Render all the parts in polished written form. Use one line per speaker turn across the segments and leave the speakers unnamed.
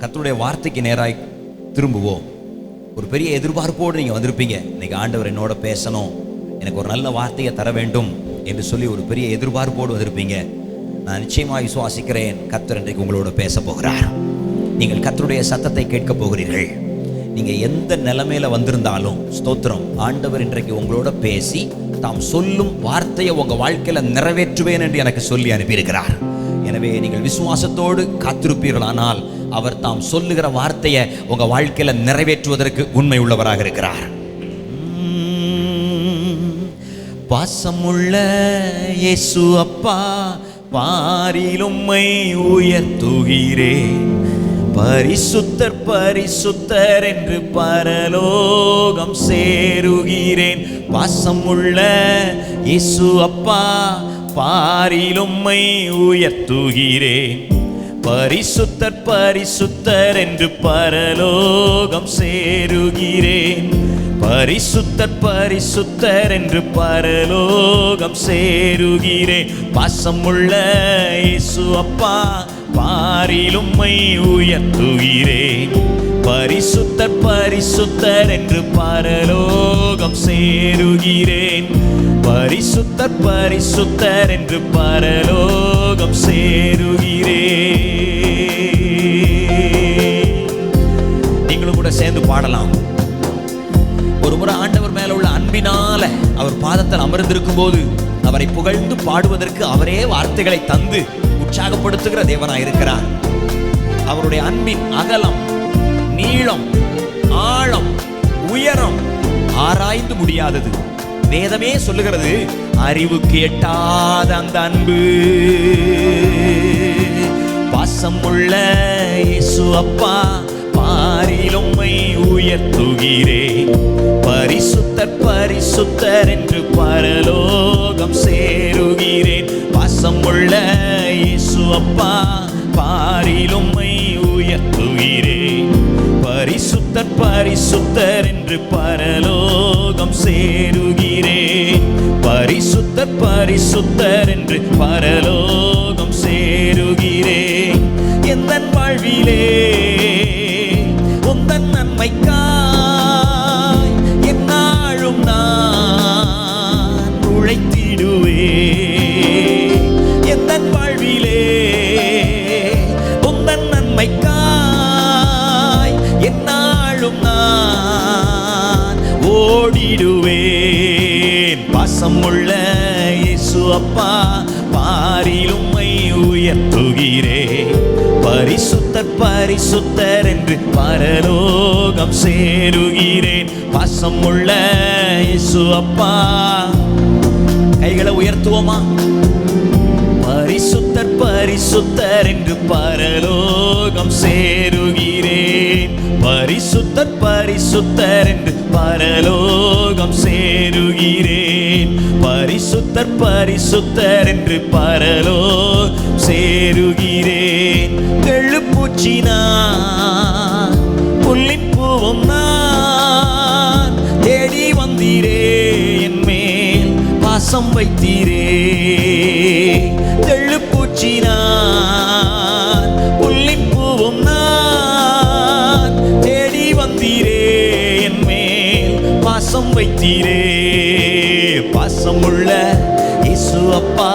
கர்த்தருடைய வார்த்தைக்கு நேராய் திரும்புவோம். ஒரு பெரிய எதிர்பார்ப்போடு நீங்கள் வந்திருப்பீங்க. இன்னைக்கு ஆண்டவர் என்னோட பேசணும், எனக்கு ஒரு நல்ல வார்த்தையை தர வேண்டும் என்று சொல்லி ஒரு பெரிய எதிர்பார்ப்போடு வந்திருப்பீங்க. நான் நிச்சயமாக விசுவாசிக்கிறேன், கர்த்தர் இன்றைக்கு உங்களோட பேச போகிறார். நீங்கள் கர்த்தருடைய சத்தத்தை கேட்க போகிறீர்கள். நீங்கள் எந்த நிலைமையில வந்திருந்தாலும் ஸ்தோத்திரம், ஆண்டவர் இன்றைக்கு உங்களோட பேசி தாம் சொல்லும் வார்த்தையை உங்கள் வாழ்க்கையில் நிறைவேற்றுவேன் என்று எனக்கு சொல்லி அனுப்பியிருக்கிறார். எனவே நீங்கள் விசுவாசத்தோடு காத்திருப்பீர்களானால் அவர் தாம் சொல்லுகிற வார்த்தையை உங்கள் வாழ்க்கையில் நிறைவேற்றுவதற்கு உண்மை உள்ளவராக இருக்கிறார். பாசமுள்ள இயேசு அப்பா, பாரில் உம்மை உயர்த்துகிறேன். பரிசுத்தர் பரிசுத்தர் என்று பரலோகம் சேருகிறேன். பாசமுள்ள இயேசு அப்பா, பாரில் உம்மை உயர்த்துகிறேன். பரிசுத்தர் பரிசுத்தர் என்று பரலோகம் சேருகிறேன். பரிசுத்தர் பரிசுத்தர் என்று பரலோகம் சேருகிறேன். பாசமுள்ள இயேசு அப்பா, பாரில் உம்மை உயர்த்துகிறேன். பரிசுத்தர் பரிசுத்தர் என்று பரலோகம் சேருகிறேன். பரிசுத்தர் பரிசுத்தர் என்று பரலோகம் சேருகிறேன். நீங்களும் கூட சேர்ந்து பாடலாம். ஒரு முறை ஆண்டவர் மேல உள்ள அன்பினால அவர் பாதத்தில் அமர்ந்திருக்கும் போது அவரை புகழ்ந்து பாடுவதற்கு அவரே வார்த்தைகளை தந்து உற்சாகப்படுத்துகிற தேவனாயிருக்கிறார். அவருடைய அன்பின் அகலம், நீளம், ஆழம், உயரம் ஆராய்ந்து முடியாதது. வேதமே சொல்லுகிறது, அறிவுக்கு எட்டாத அந்த அன்பு. பாசமுள்ள இயேசு அப்பா, பாரில் உம்மை உயர்த்துகிறேன். பரிசுத்தர் பரிசுத்தர் என்று பரலோகம் சேருகிறேன். பாசமுள்ள இயேசு அப்பா, பாரில் உம்மை உயர்த்துகிறேன். பரிசுத்தர் பரிசுத்தர் என்று பரலோகம் சேருகிறேன். பரிசுத்தர் பரிசுத்தர் என்று பரலோகம் சேருகிறேன். எந்தன் வாழ்விலே உந்தன் நன்மைக்காய் எந்நாளும் நான் உழைத்திடுவேன். எந்தன் வாழ்விலே உந்தன் நன்மைக்காய் எந்நாளும் நான் ஓடிடுவேன். பாசமுள்ள இயேசு அப்பா, பாரில் உம்மை உயர்த்துகிறேன். பரிசுத்தர் பரிசுத்தர் என்று பரலோகம் சேருகிறேன். பாசமுள்ள இயேசு அப்பா, கைகளை உயர்த்துவோமா? பரிசுத்தர் பரிசுத்தர் என்று பரலோகம் சேருகிறேன். பரிசுத்தர் பரிசுத்தர் என்று பரலோகம் சேருகிறேன். பரிசுத்தர் பரிசுத்தர் என்று பரலோகம் சேருகிறேன். எழுப்பூச்சி நான், புல்லின் பூவும் நான், தேடி வந்தீரே என் மேல் பாசம் வைத்தீரே. எழுப்பூச்சி நான், புல்லின் பூவும் நான், தேடி வந்தீரே என் மேல் பாசம் வைத்தீரே. பாசமுள்ள இயேசு அப்பா,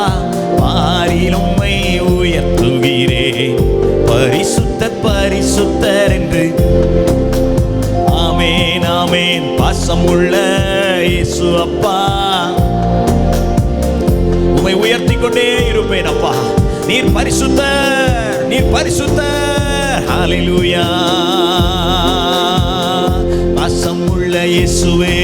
பாரில் உம்மை உயர்த்துகிறேன். பரிசுத்தர் பரிசுத்தர் என்று. ஆமென் ஆமென். பாசமுள்ள இயேசு அப்பா, உம்மை உயர்த்தி கொண்டே இருப்பேன் அப்பா. நீர் பரிசுத்தர், நீர் பரிசுத்தர். ஹல்லேலூயா. பாசமுள்ள இயேசுவே,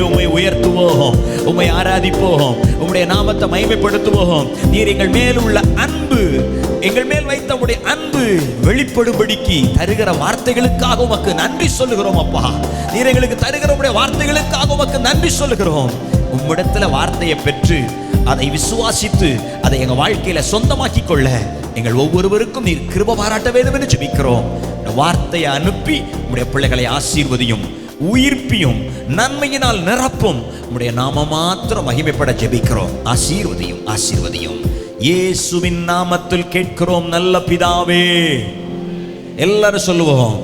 உம்மை உயர்த்துவோம், உம்மை ஆராதிப்போம், உம்முடைய நாமத்தை மகிமைப்படுத்துவோம். நீர் எங்கள் மேல் உள்ள அன்பு, எங்கள் மேல் வைத்த உம்முடைய அன்பு வெளிப்படும்படிக்கு தருகிற வார்த்தைகளுக்காக உமக்கு நன்றி சொல்லுகிறோம் அப்பா. நீர் எங்களுக்கு தருகிற உம்முடைய வார்த்தைகளுக்காக உமக்கு நன்றி சொல்லுகிறோம். உம்மிடத்துல வார்த்தையை பெற்று அதை விசுவாசித்து அதை எங்க வாழ்க்கையில சொந்தமாக்கி கொள்ள எங்கள் ஒவ்வொருவருக்கும் நீர் கிருபை பாராட்ட வேண்டும் என்று ஜெபிக்கிறோம். வார்த்தையை அனுப்பி உம்முடைய பிள்ளைகளை ஆசீர்வதியும், உயிர்ப்பியும், நன்மையினால் நிரப்பும். உம்முடைய நாம மாத்திரம் மகிமைப்பட ஜெபிக்கிறோம். ஆசீர்வதியும், ஆசீர்வதியும். இயேசுவின் நாமத்தில் கேட்கிறோம் நல்ல பிதாவே. எல்லாரும் சொல்லுவோம்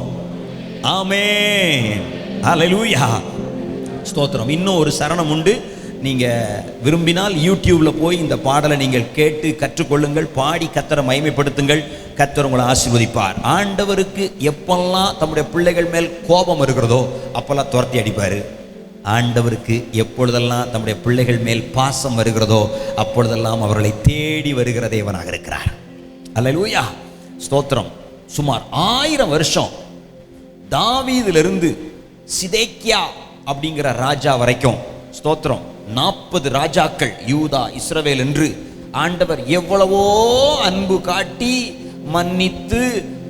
ஆமென். ஹல்லேலூயா. ஸ்தோத்திரம். இன்னும் ஒரு சரணம் உண்டு. நீங்கள் விரும்பினால் யூடியூப்ல போய் இந்த பாடலை நீங்கள் கேட்டு கற்றுக்கொள்ளுங்கள், பாடி கர்த்தரை மகிமைப்படுத்துங்கள். கர்த்தர் உங்களை ஆசீர்வதிப்பார். ஆண்டவருக்கு எப்பெல்லாம் தம்முடைய பிள்ளைகள் மேல் கோபம் இருக்கிறதோ அப்பெல்லாம் துரத்தி அடிப்பார். ஆண்டவருக்கு எப்பொழுதெல்லாம் தம்முடைய பிள்ளைகள் மேல் பாசம் வருகிறதோ அப்பொழுதெல்லாம் அவர்களை தேடி வருகிற தேவனாக இருக்கிறார். அல்லேலூயா. ஸ்தோத்திரம். சுமார் 1000 வருஷம் தாவீதிலிருந்து சிதேக்கியா அப்படிங்கிற ராஜா வரைக்கும், ஸ்தோத்திரம், 40 ராஜாக்கள் யூதா இஸ்ரவேல் என்று ஆண்டவர் எவ்வளவோ அன்பு காட்டி மன்னித்து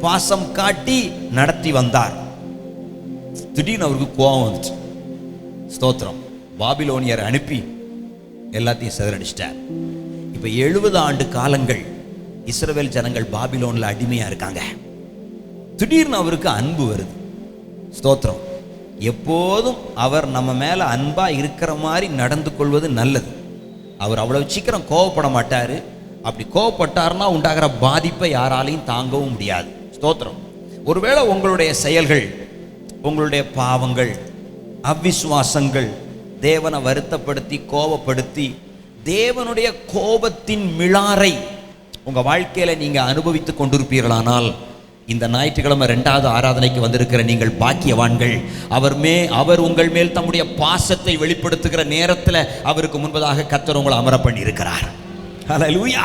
பாசம் காட்டி நடத்தி வந்தார். திடீர்னு அவருக்கு கோபம் வந்துச்சு. ஸ்தோத்திரம். பாபிலோனியர் அனுப்பி எல்லாத்தையும் சிதறடிச்சிட்டார். இப்போ 70 ஆண்டு காலங்கள் இஸ்ரவேல் ஜனங்கள் பாபிலோனில் அடிமையாக இருக்காங்க. திடீர்னு அவருக்கு அன்பு வருது. ஸ்தோத்திரம். எப்போதும் அவர் நம்ம மேலே அன்பாக இருக்கிற மாதிரி நடந்து கொள்வது நல்லது. அவர் அவ்வளவு சீக்கிரம் கோவப்பட மாட்டார். அப்படி கோவப்பட்டார்னா உண்டாகிற பாதிப்பை யாராலையும் தாங்கவும் முடியாது. ஸ்தோத்திரம். ஒருவேளை உங்களுடைய செயல்கள், உங்களுடைய பாவங்கள், அவிசுவாசங்கள் தேவனை வருத்தப்படுத்தி கோபப்படுத்தி தேவனுடைய கோபத்தின் மிளாரை உங்க வாழ்க்கையில நீங்க அனுபவித்து கொண்டிருப்பீர்களானால், இந்த ஞாயிற்றுக்கிழமை 2வது ஆராதனைக்கு வந்திருக்கிற நீங்கள் பாக்கியவான்கள். அவர் உங்கள் மேல் தம்முடைய பாசத்தை வெளிப்படுத்துகிற நேரத்தில் அவருக்கு முன்பதாக கர்த்தர் உங்களை அமர பண்ணி இருக்கிறார். ஹல்லேலூயா.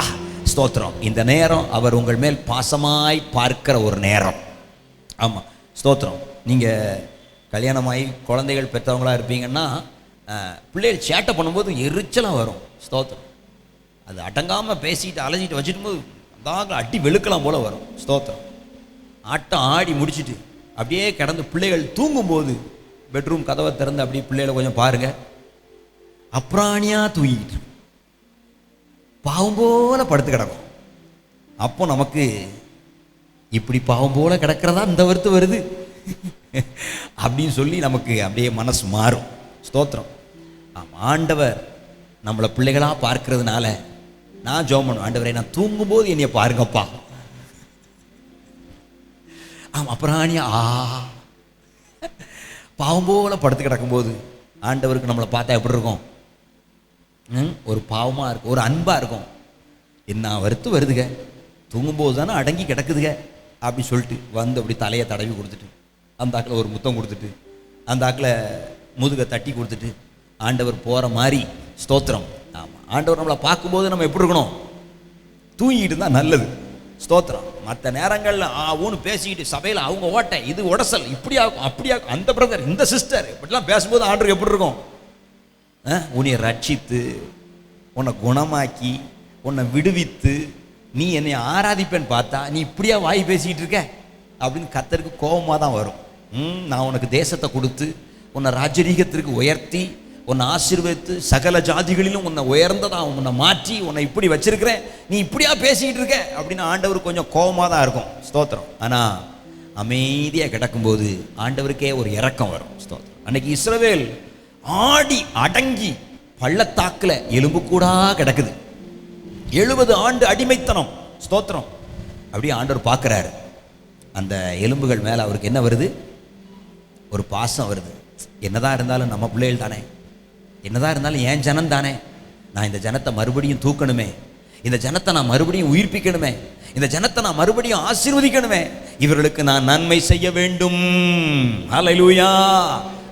ஸ்தோத்திரம். இந்த நேரம் அவர் உங்கள் மேல் பாசமாய் பார்க்கிற ஒரு நேரம். ஆமாம். ஸ்தோத்திரம். நீங்கள் கல்யாணமாகி குழந்தைகள் பெற்றவங்களாக இருப்பீங்கன்னா பிள்ளைகள் சேட்டை பண்ணும்போது எரிச்சலாக வரும். ஸ்தோத்திரம். அது அடங்காமல் பேசிட்டு அலஞ்சிட்டு வச்சுட்டு போது அதாக அட்டி வெளுக்கலாம் போல வரும். ஸ்தோத்திரம். ஆட்டம் ஆடி முடிச்சுட்டு அப்படியே கிடந்து பிள்ளைகள் தூங்கும்போது பெட்ரூம் கதவை திறந்து அப்படியே பிள்ளைகளை கொஞ்சம் பாருங்க, அப்ராணியாக தூங்கிட்டு பாவம் போல படுத்து கிடக்கும். அப்போ நமக்கு இப்படி பாவம் போல கிடக்கிறதா இந்த வருத்து வருது அப்படின்னு சொல்லி நமக்கு அப்படியே மனசு மாறும். ஸ்தோத்திரம். ஆண்டவர் நம்மளை பிள்ளைகளாக பார்க்கறதுனால நான் ஜெபம் பண்ணுவேன், ஆண்டவரே நான் தூங்கும்போது என்னைய பாருங்கப்பா. அப்புறாணியா பாவம் போல படுத்து கிடக்கும்போது ஆண்டவருக்கு நம்மளை பார்த்தா எப்படி இருக்கும்? ஒரு பாவமாக இருக்கும், ஒரு அன்பாக இருக்கும். என்ன வருத்து வருதுங்க, தூங்கும்போது தானே அடங்கி கிடக்குதுங்க அப்படி சொல்லிட்டு வந்து அப்படி தலையை தடவி கொடுத்துட்டு அந்த ஆக்கில் ஒரு முத்தம் கொடுத்துட்டு அந்த ஆக்கில் முதுகை தட்டி கொடுத்துட்டு ஆண்டவர் போகிற மாதிரி. ஸ்தோத்திரம். ஆமாம். ஆண்டவர் நம்மளை பார்க்கும்போது நம்ம எப்படி இருக்கணும்? தூங்கிட்டு இருந்தால் நல்லது. ஸ்தோத்திரம். மற்ற நேரங்களில் ஊன்னு பேசிக்கிட்டு சபையில் அவங்க ஓட்டை இது உடசல் இப்படியாகும் அப்படியாகும், அந்த பிரதர் இந்த சிஸ்டர் இப்படிலாம் பேசும்போது ஆண்டருக்கு எப்படி இருக்கும்? உன்னை ரட்சித்து உன்னை குணமாக்கி உன்னை விடுவித்து நீ என்னை ஆராதிப்பேன்னு பார்த்தா நீ இப்படியா வாய் பேசிக்கிட்டு இருக்க அப்படின்னு கர்த்தருக்கு கோபமாக தான் வரும். நான் உனக்கு தேசத்தை கொடுத்து உன்னை ராஜரீகத்திற்கு உயர்த்தி உன்னை ஆசீர்வதித்து சகல ஜாதிகளிலும் உன்னை உயர்ந்ததான் உன்னை மாற்றி உன்னை இப்படி வச்சிருக்கிறேன், நீ இப்படியா பேசிக்கிட்டு இருக்க அப்படின்னு ஆண்டவர் கொஞ்சம் கோபமாக தான் இருக்கும். ஸ்தோத்திரம். ஆனால் அமைதியாக கிடக்கும்போது ஆண்டவருக்கே ஒரு இரக்கம் வரும். ஸ்தோத்திரம். அன்னைக்கு இஸ்ரவேல் ஆடி அடங்கி பள்ளத்தாக்கில் எலும்பு கூடா கிடக்குது. 70 ஆண்டு அடிமைத்தனம். ஸ்தோத்திரம். அப்படியே ஆண்டவர் பார்க்குறாரு. அந்த எலும்புகள் மேலே அவருக்கு என்ன வருது? ஒரு பாசம் வருது. என்னதான் இருந்தாலும் நம்ம பிள்ளைகள் தானே, என்னதான் இருந்தாலும் என் ஜனம் தானே, நான் இந்த ஜனத்தை மறுபடியும் தூக்கணுமே, இந்த ஜனத்தை நான் மறுபடியும் உயிர்ப்பிக்கணுமே, இந்த ஜனத்தை நான் மறுபடியும் ஆசீர்வதிக்கணுமே, இவர்களுக்கு நான் நன்மை செய்ய வேண்டும். ஹல்லேலூயா.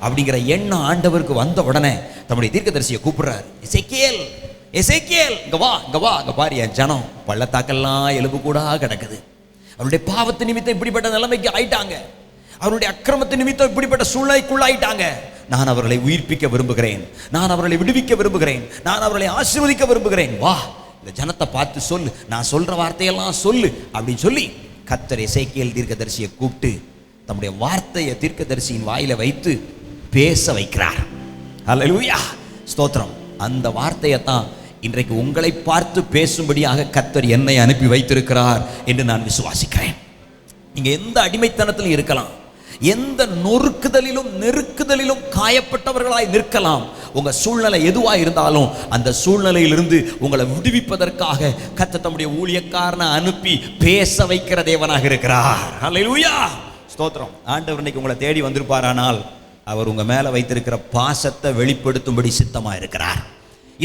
அப்படிங்கிற எண்ணம் ஆண்டவருக்கு வந்த உடனே தம்முடைய தீர்க்கதரிசியை கூப்பிடுறாரு. எசேக்கியேல், எசேக்கியேல் இங்க வா, இங்க வா, இங்க பாரு, என் ஜனம் பள்ளத்தாக்கெல்லாம் எலும்பு கூட கிடக்குது. அவருடைய பாவத்து நிமித்தம் இப்படிப்பட்ட நிலைமைக்கு ஆயிட்டாங்க, அவருடைய அக்கிரமத்து நிமித்தம் இப்படிப்பட்ட சூழ்நிலைக்குள்ளாயிட்டாங்க. நான் அவர்களை உயிர்ப்பிக்க விரும்புகிறேன், நான் அவர்களை விடுவிக்க விரும்புகிறேன், நான் அவர்களை ஆசீர்வதிக்க விரும்புகிறேன். வா, இந்த ஜனத்தை பார்த்து சொல்லு, நான் சொல்ற வார்த்தையெல்லாம் சொல்லு அப்படின்னு சொல்லி கர்த்தர் எசேக்கியேல் தீர்க்கதரிசியை கூப்பிட்டு தம்முடைய வார்த்தையை தீர்க்கதரிசியின் வாயில வைத்து பேச வைக்கிறார். ஹல்லேலூயா. ஸ்தோத்திரம். அந்த வார்த்தையை தான் இன்றைக்கு உங்களை பார்த்து பேசும்படியாக கர்த்தர் என்னை அனுப்பி வைத்திருக்கிறார் என்று நான் விசுவாசிக்கிறேன். நீங்க எந்த அடிமைத்தனத்திலும் இருக்கலாம், எந்த நொறுக்குதலிலும் நெருக்குதலிலும் காயப்பட்டவர்களாய் நிற்கலாம். உங்க சூழ்நிலை எதுவா இருந்தாலும் அந்த சூழ்நிலையிலிருந்து உங்களை விடுவிப்பதற்காக கர்த்தர் தம்முடைய ஊழியக்காரனை அனுப்பி பேச வைக்கிற தேவனாக இருக்கிறார். ஹல்லேலூயா, ஸ்தோத்திரம். ஆண்டவர் இன்னைக்கு உங்களை தேடி வந்திருப்பாரானால் அவர் உங்க மேல வைத்திருக்கிற பாசத்தை வெளிப்படுத்தும்படி சித்தமா இருக்கிறார்.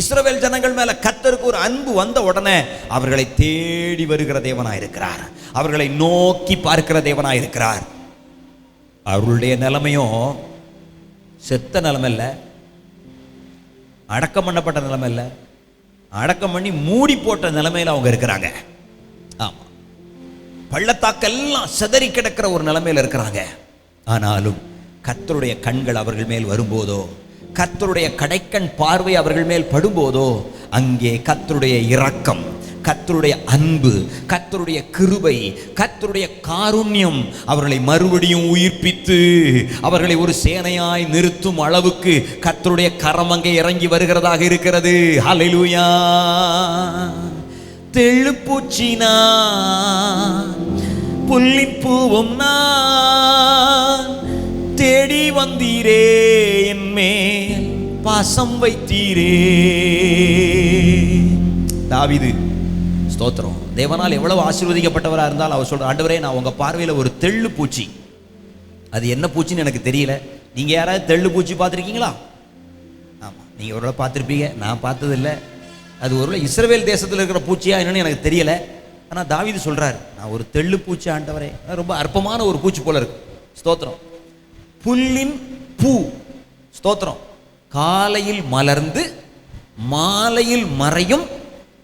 இஸ்ரவேல் ஜனங்கள் மேல கர்த்தருக்கு ஒரு அன்பு வந்த உடனே அவர்களை தேடி வருகிற தேவனாய் இருக்கிறார். அவர்களை நோக்கி பார்க்கிற தேவனாய் இருக்கிறார். அவர்களுடைய நிலைமையும் செத்த நிலைமை இல்லை, அடக்கம் பண்ணப்பட்ட நிலைமை இல்லை, அடக்கம் பண்ணி மூடி போட்ட நிலைமையில அவங்க இருக்கிறாங்க. ஆமா, பள்ளத்தாக்கெல்லாம் சிதறி கிடக்கிற ஒரு நிலைமையில இருக்கிறாங்க. ஆனாலும் கர்த்தருடைய கண்கள் அவர்கள் மேல் வரும்போதோ, கர்த்தருடைய கடைக்கண் பார்வை அவர்கள் மேல் படும்போதோ, அங்கே கர்த்தருடைய இரக்கம், கர்த்தருடைய அன்பு, கர்த்தருடைய கிருபை, கர்த்தருடைய காருண்யம் அவர்களை மறுபடியும் உயிர்ப்பித்து அவர்களை ஒரு சேனையாய் நிறுத்தும் அளவுக்கு கர்த்தருடைய கரம் அங்கே இறங்கி வருகிறதாக இருக்கிறது. ஹல்லேலூயா. தெள்ளுப்பூச்சி நான், புல்லின் பூவும் நான், தேடி வந்தீரே, என் மேல் பாசம் வைத்தீரே. தாவீது, ஸ்தோத்திரம். தேவனால் எவ்வளவு ஆசீர்வதிக்கப்பட்டவராக இருந்தால் அவர் சொல்ற, ஆண்டவரே நான் உங்க பார்வையில் ஒரு தெள்ளு பூச்சி, அது என்ன பூச்சின்னு எனக்கு தெரியல. நீங்க யாராவது தெள்ளு பூச்சி பார்த்துருக்கீங்களா? ஆமா, நீங்க ஒரு பார்த்துருப்பீங்க, நான் பார்த்ததில்லை. அது ஒரு இஸ்ரவேல் தேசத்தில் இருக்கிற பூச்சியா என்னன்னு எனக்கு தெரியல. ஆனால் தாவீது சொல்றாரு, நான் ஒரு தெள்ளு பூச்சி ஆண்டவரே. ரொம்ப அற்பமான ஒரு பூச்சி போல இருக்கு. ஸ்தோத்திரம். புல்லின் பூ, ஸ்தோத்திரம். காலையில் மலர்ந்து மாலையில் மறையும்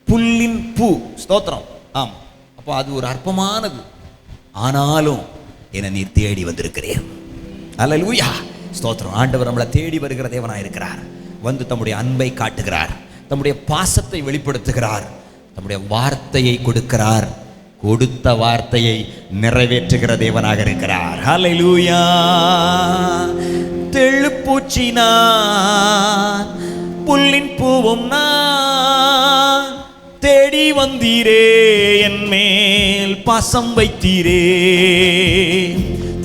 புல்லின் பூ, ஸ்தோத்திரம். ஆம், அப்போ அது ஒரு அற்பமானது. ஆனாலும் என்னை நீர் தேடி வந்திருக்கிறேன். அல்லேலூயா, ஸ்தோத்திரம். ஆண்டவர் நம்மளை தேடி வருகிற தேவனாய் இருக்கிறார். வந்து தம்முடைய அன்பை காட்டுகிறார், தம்முடைய பாசத்தை வெளிப்படுத்துகிறார், தம்முடைய வார்த்தையை கொடுக்கிறார். கொடுத்த வார்த்தையை நிறைவேற்றுகிற தேவனாக இருக்கிறார். ஹல்லேலூயா. தெள்ளுப்பூச்சி நான், புல்லின் பூவும் நான், தேடி வந்தீரே, என் மேல் பாசம் வைத்தீரே.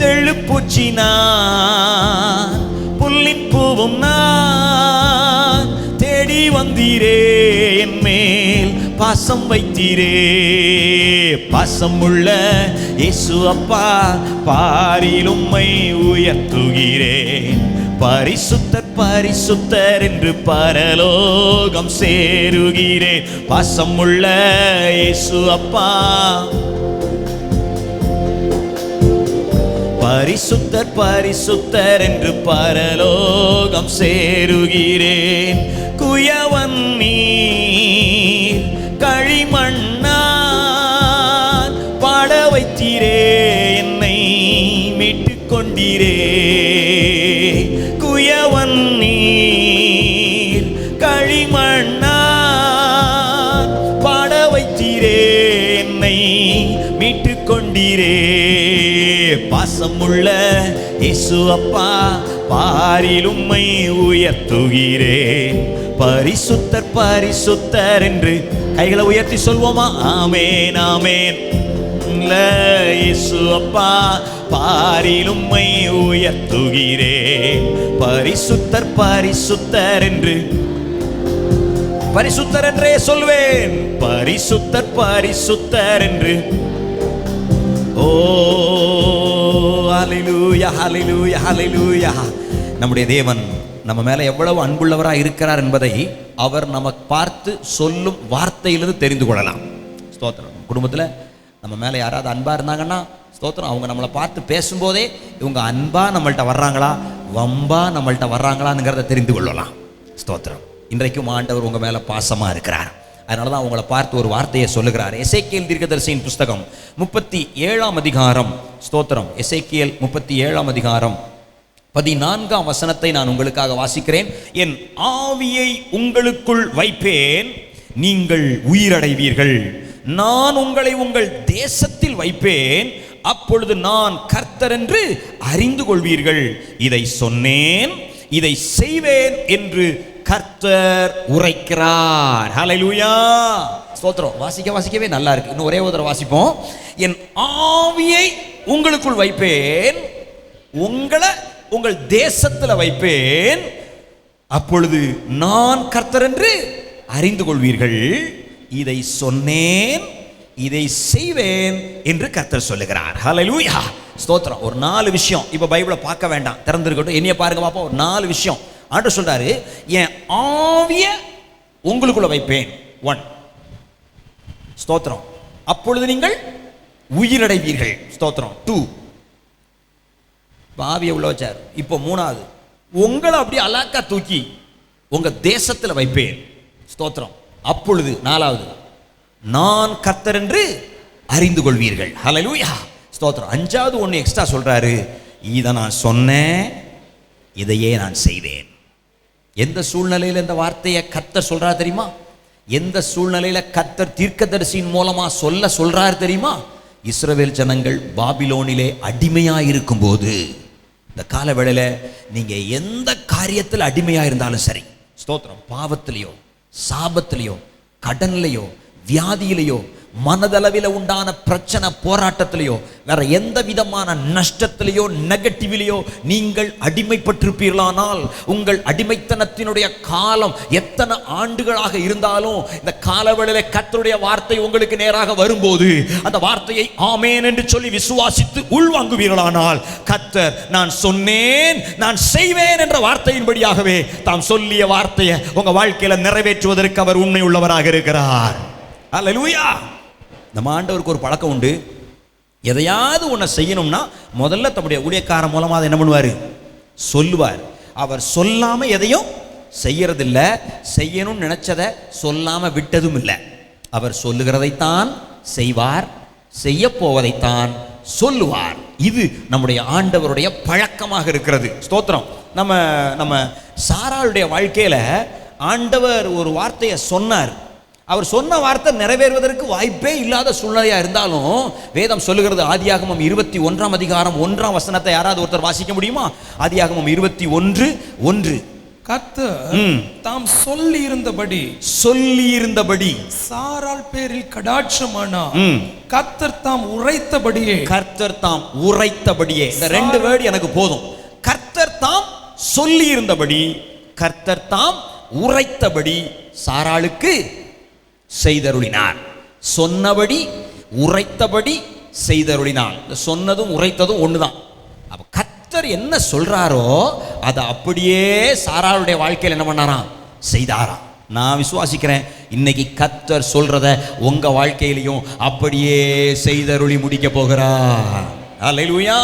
தெள்ளுப்பூச்சி நான், புல்லின் பூவும் நான், தேடி வந்தீரே, என் மேல் பாசம் வைத்தீரே. பாசம் உள்ள இயேசு அப்பா, பாரில் உம்மை உயர்த்துகிறேன். பரிசுத்தர் பரிசுத்தர் என்று பரலோகம் சேருகிறேன். பாசம் உள்ள இயேசு அப்பா, பரிசுத்தர் பரிசுத்தர் என்று பரலோகம் சேருகிறேன். குயவன் நீர், களிமண்ணான் பாட வைத்தீரே, என்னை மீட்டுக் கொண்டீரே. குயவன் நீர், களிமண்ணான் பாட வைத்தீரே, என்னை மீட்டுக் கொண்டீரே. பாசமுள்ள இயேசு அப்பா, பாரில் உம்மை உயர்த்துகிறேன். பரிசுத்தர் பரிசுத்தர் என்று கைகளை உயர்த்தி சொல்வோமா? ஆமேன் ஆமேன். இயேசு அப்பா, பாரில் உம்மை உயர்த்துகிறேன். பரிசுத்தர் பரிசுத்தர் என்று, பரிசுத்தர் என்றே சொல்வேன். பரிசுத்தர் பரிசுத்தர் என்று. ஓ ஹல்லேலூயா ஹல்லேலூயா ஹல்லேலூயா. நம்முடைய தேவன் நம்ம மேல எவ்வளவு அன்புள்ளவராக இருக்கிறார் என்பதை அவர் நமக்கு பார்த்து சொல்லும் வார்த்தையிலிருந்து தெரிந்து கொள்ளலாம். ஸ்தோத்திரம். குடும்பத்தில் நம்ம மேல யாராவது அன்பா இருந்தாங்கன்னா ஸ்தோத்திரம், அவங்க நம்மளை பார்த்து பேசும்போதே இவங்க அன்பா நம்மள்கிட்ட வர்றாங்களா வம்பா நம்மள்கிட்ட வர்றாங்களாங்கிறத தெரிந்து கொள்ளலாம். ஸ்தோத்திரம். இன்றைக்கும் ஆண்டவர் உங்க மேல பாசமா இருக்கிறார். அதனால தான் அவங்கள பார்த்து ஒரு வார்த்தையை சொல்லுகிறார். எசேக்கியேல் தீர்க்கதரிசியின் புஸ்தகம் 37ஆம் அதிகாரம். ஸ்தோத்திரம். எசேக்கியேல் 37ஆம் அதிகாரம் 14ஆம் வசனத்தை நான் உங்களுக்காக வாசிக்கிறேன். என் ஆவியை உங்களுக்குள் வைப்பேன், நீங்கள் உயிரடைவீர்கள். நான் உங்களை உங்கள் தேசத்தில் வைப்பேன், அப்பொழுது நான் கர்த்தர் என்று அறிந்து கொள்வீர்கள். இதை சொன்னேன், இதை செய்வேன் என்று கர்த்தர் உரைக்கிறார். ஹல்லேலூயா. ஸ்தோத்திரம். வாசிக்கவே நல்லா இருக்கு. இன்னும் ஒரே ஒரு தடவை வாசிப்போம். என் ஆவியை உங்களுக்குள் வைப்பேன், உங்களை உங்கள் தேசத்துல வைப்பேன், அப்பொழுது நான் கர்த்தர் என்று அறிந்து கொள்வீர்கள். இதை சொன்னேன், இதை செய்வேன் என்று கர்த்தர் சொல்லுகிறார். ஹல்லேலூயா, ஸ்தோத்திரம். ஒரு 4 விஷயம் இப்ப பைபிளை பார்க்க வேண்டாம், திறந்திருக்கட்டும். என்னைய பாருங்க பாப்பா. ஒரு 4 விஷயம் ஆண்டவர் சொல்றாரு. என் ஆவிய உங்களுக்குள்ள வைப்பேன். 1, ஸ்தோத்திரம், அப்பொழுது நீங்கள் உயிரடைவீர்கள். ஸ்தோத்திரம். 2, ஆவிய உள்ள வச்சார். இப்போ 3வது, உங்களை அப்படியே அலாக்கா தூக்கி உங்க தேசத்துல வைப்பேன். ஸ்தோத்திரம். அப்பொழுது 4வது, நான் கர்த்தர் என்று அறிந்து கொள்வீர்கள். ஹல்லேலூயா, ஸ்தோத்திரம். 5வது ஒன்று எக்ஸ்ட்ரா சொல்றாரு. இதை நான் சொன்னேன், இதையே நான் செய்வேன். எந்த சூழ்நிலையில் இந்த வார்த்தையை கர்த்தர் சொல்றாரு தெரியுமா? எந்த சூழ்நிலையில கர்த்தர் தீர்க்கதரிசியின் மூலமா சொல்றாரு தெரியுமா? இஸ்ரவேல் ஜனங்கள் பாபிலோனிலே அடிமையா இருக்கும் போது, இந்த கால வேளையில நீங்க எந்த காரியத்தில் அடிமையா இருந்தாலும் சரி, ஸ்தோத்திரம், பாவத்திலேயோ சாபத்திலேயோ கடன்லையோ வியாதியிலையோ மனதளவில் உண்டான பிரச்சனை போராட்டத்திலேயோ வேற எந்த விதமான நஷ்டத்திலேயோ நெகட்டிவிலையோ நீங்கள் அடிமைப்பட்டிருப்பீர்களானால், உங்கள் அடிமைத்தனத்தினுடைய காலம் எத்தனை ஆண்டுகளாக இருந்தாலும், இந்த காலவெளியில கர்த்தருடைய வார்த்தை உங்களுக்கு நேராக வரும்போது அந்த வார்த்தையை ஆமென் என்று சொல்லி விசுவாசித்து உள்வாங்குவீர்களானால், கர்த்தர் நான் சொன்னேன் நான் செய்வேன் என்ற வார்த்தையின்படியாகவே தாம் சொல்லிய வார்த்தையை உங்க வாழ்க்கையில நிறைவேற்றுவதற்கு அவர் உண்மை உள்ளவராக இருக்கிறார். அல்லேலூயா. நம்ம ஆண்டவருக்கு ஒரு பழக்கம் உண்டு. எதையாவது ஒன்றை செய்யணும்னா முதல்ல தம்முடைய ஊழியக்காரன் மூலமாக அதை என்ன பண்ணுவார்? சொல்லுவார். அவர் சொல்லாமல் எதையும் செய்யறதில்ல. செய்யணும்னு நினைச்சதை சொல்லாமல் விட்டதும் இல்லை. அவர் சொல்லுகிறதைத்தான் செய்வார், செய்ய போவதைத்தான் சொல்லுவார். இது நம்முடைய ஆண்டவருடைய பழக்கமாக இருக்கிறது. ஸ்தோத்திரம். நம்ம சாராளுடைய வாழ்க்கையில் ஆண்டவர் ஒரு வார்த்தையை சொன்னார். அவர் சொன்ன வார்த்தை நிறைவேறுவதற்கு வாய்ப்பே இல்லாத சூழ்நிலையா இருந்தாலும், வேதம் சொல்லுகிறது, ஆதியாகமம் 21ஆம் அதிகாரம் 1ஆம் வசனத்தை யாராவது ஒருத்தர் வாசிக்க முடியுமா? ஆதியாகமம் 21:1.
கர்த்தர் தாம் சொல்லி இருந்தபடி சாராள் பேரில் கடாட்சமானார். கர்த்தர் தாம் உரைத்தபடியே.
இந்த 2 வேர்டு எனக்கு போதும். கர்த்தர் தாம் சொல்லி இருந்தபடி, கர்த்தர் தாம் உரைத்தபடி சாராளுக்கு செய்தருளினார். சொன்னபடி உரைத்தபடி செய்தருளினார். சொன்னதும் உரைத்ததும் ஒண்ணுதான். அப்ப கர்த்தர் என்ன சொல்றாரோ அதை அப்படியே சாராளுடைய வாழ்க்கையில் என்ன பண்ணாராம்? செய்தாராம். நான் விசுவாசிக்கிறேன், இன்னைக்கு கர்த்தர் சொல்றத உங்க வாழ்க்கையிலையும் அப்படியே செய்தருளி முடிக்க போகிறார். அல்லேலூயா,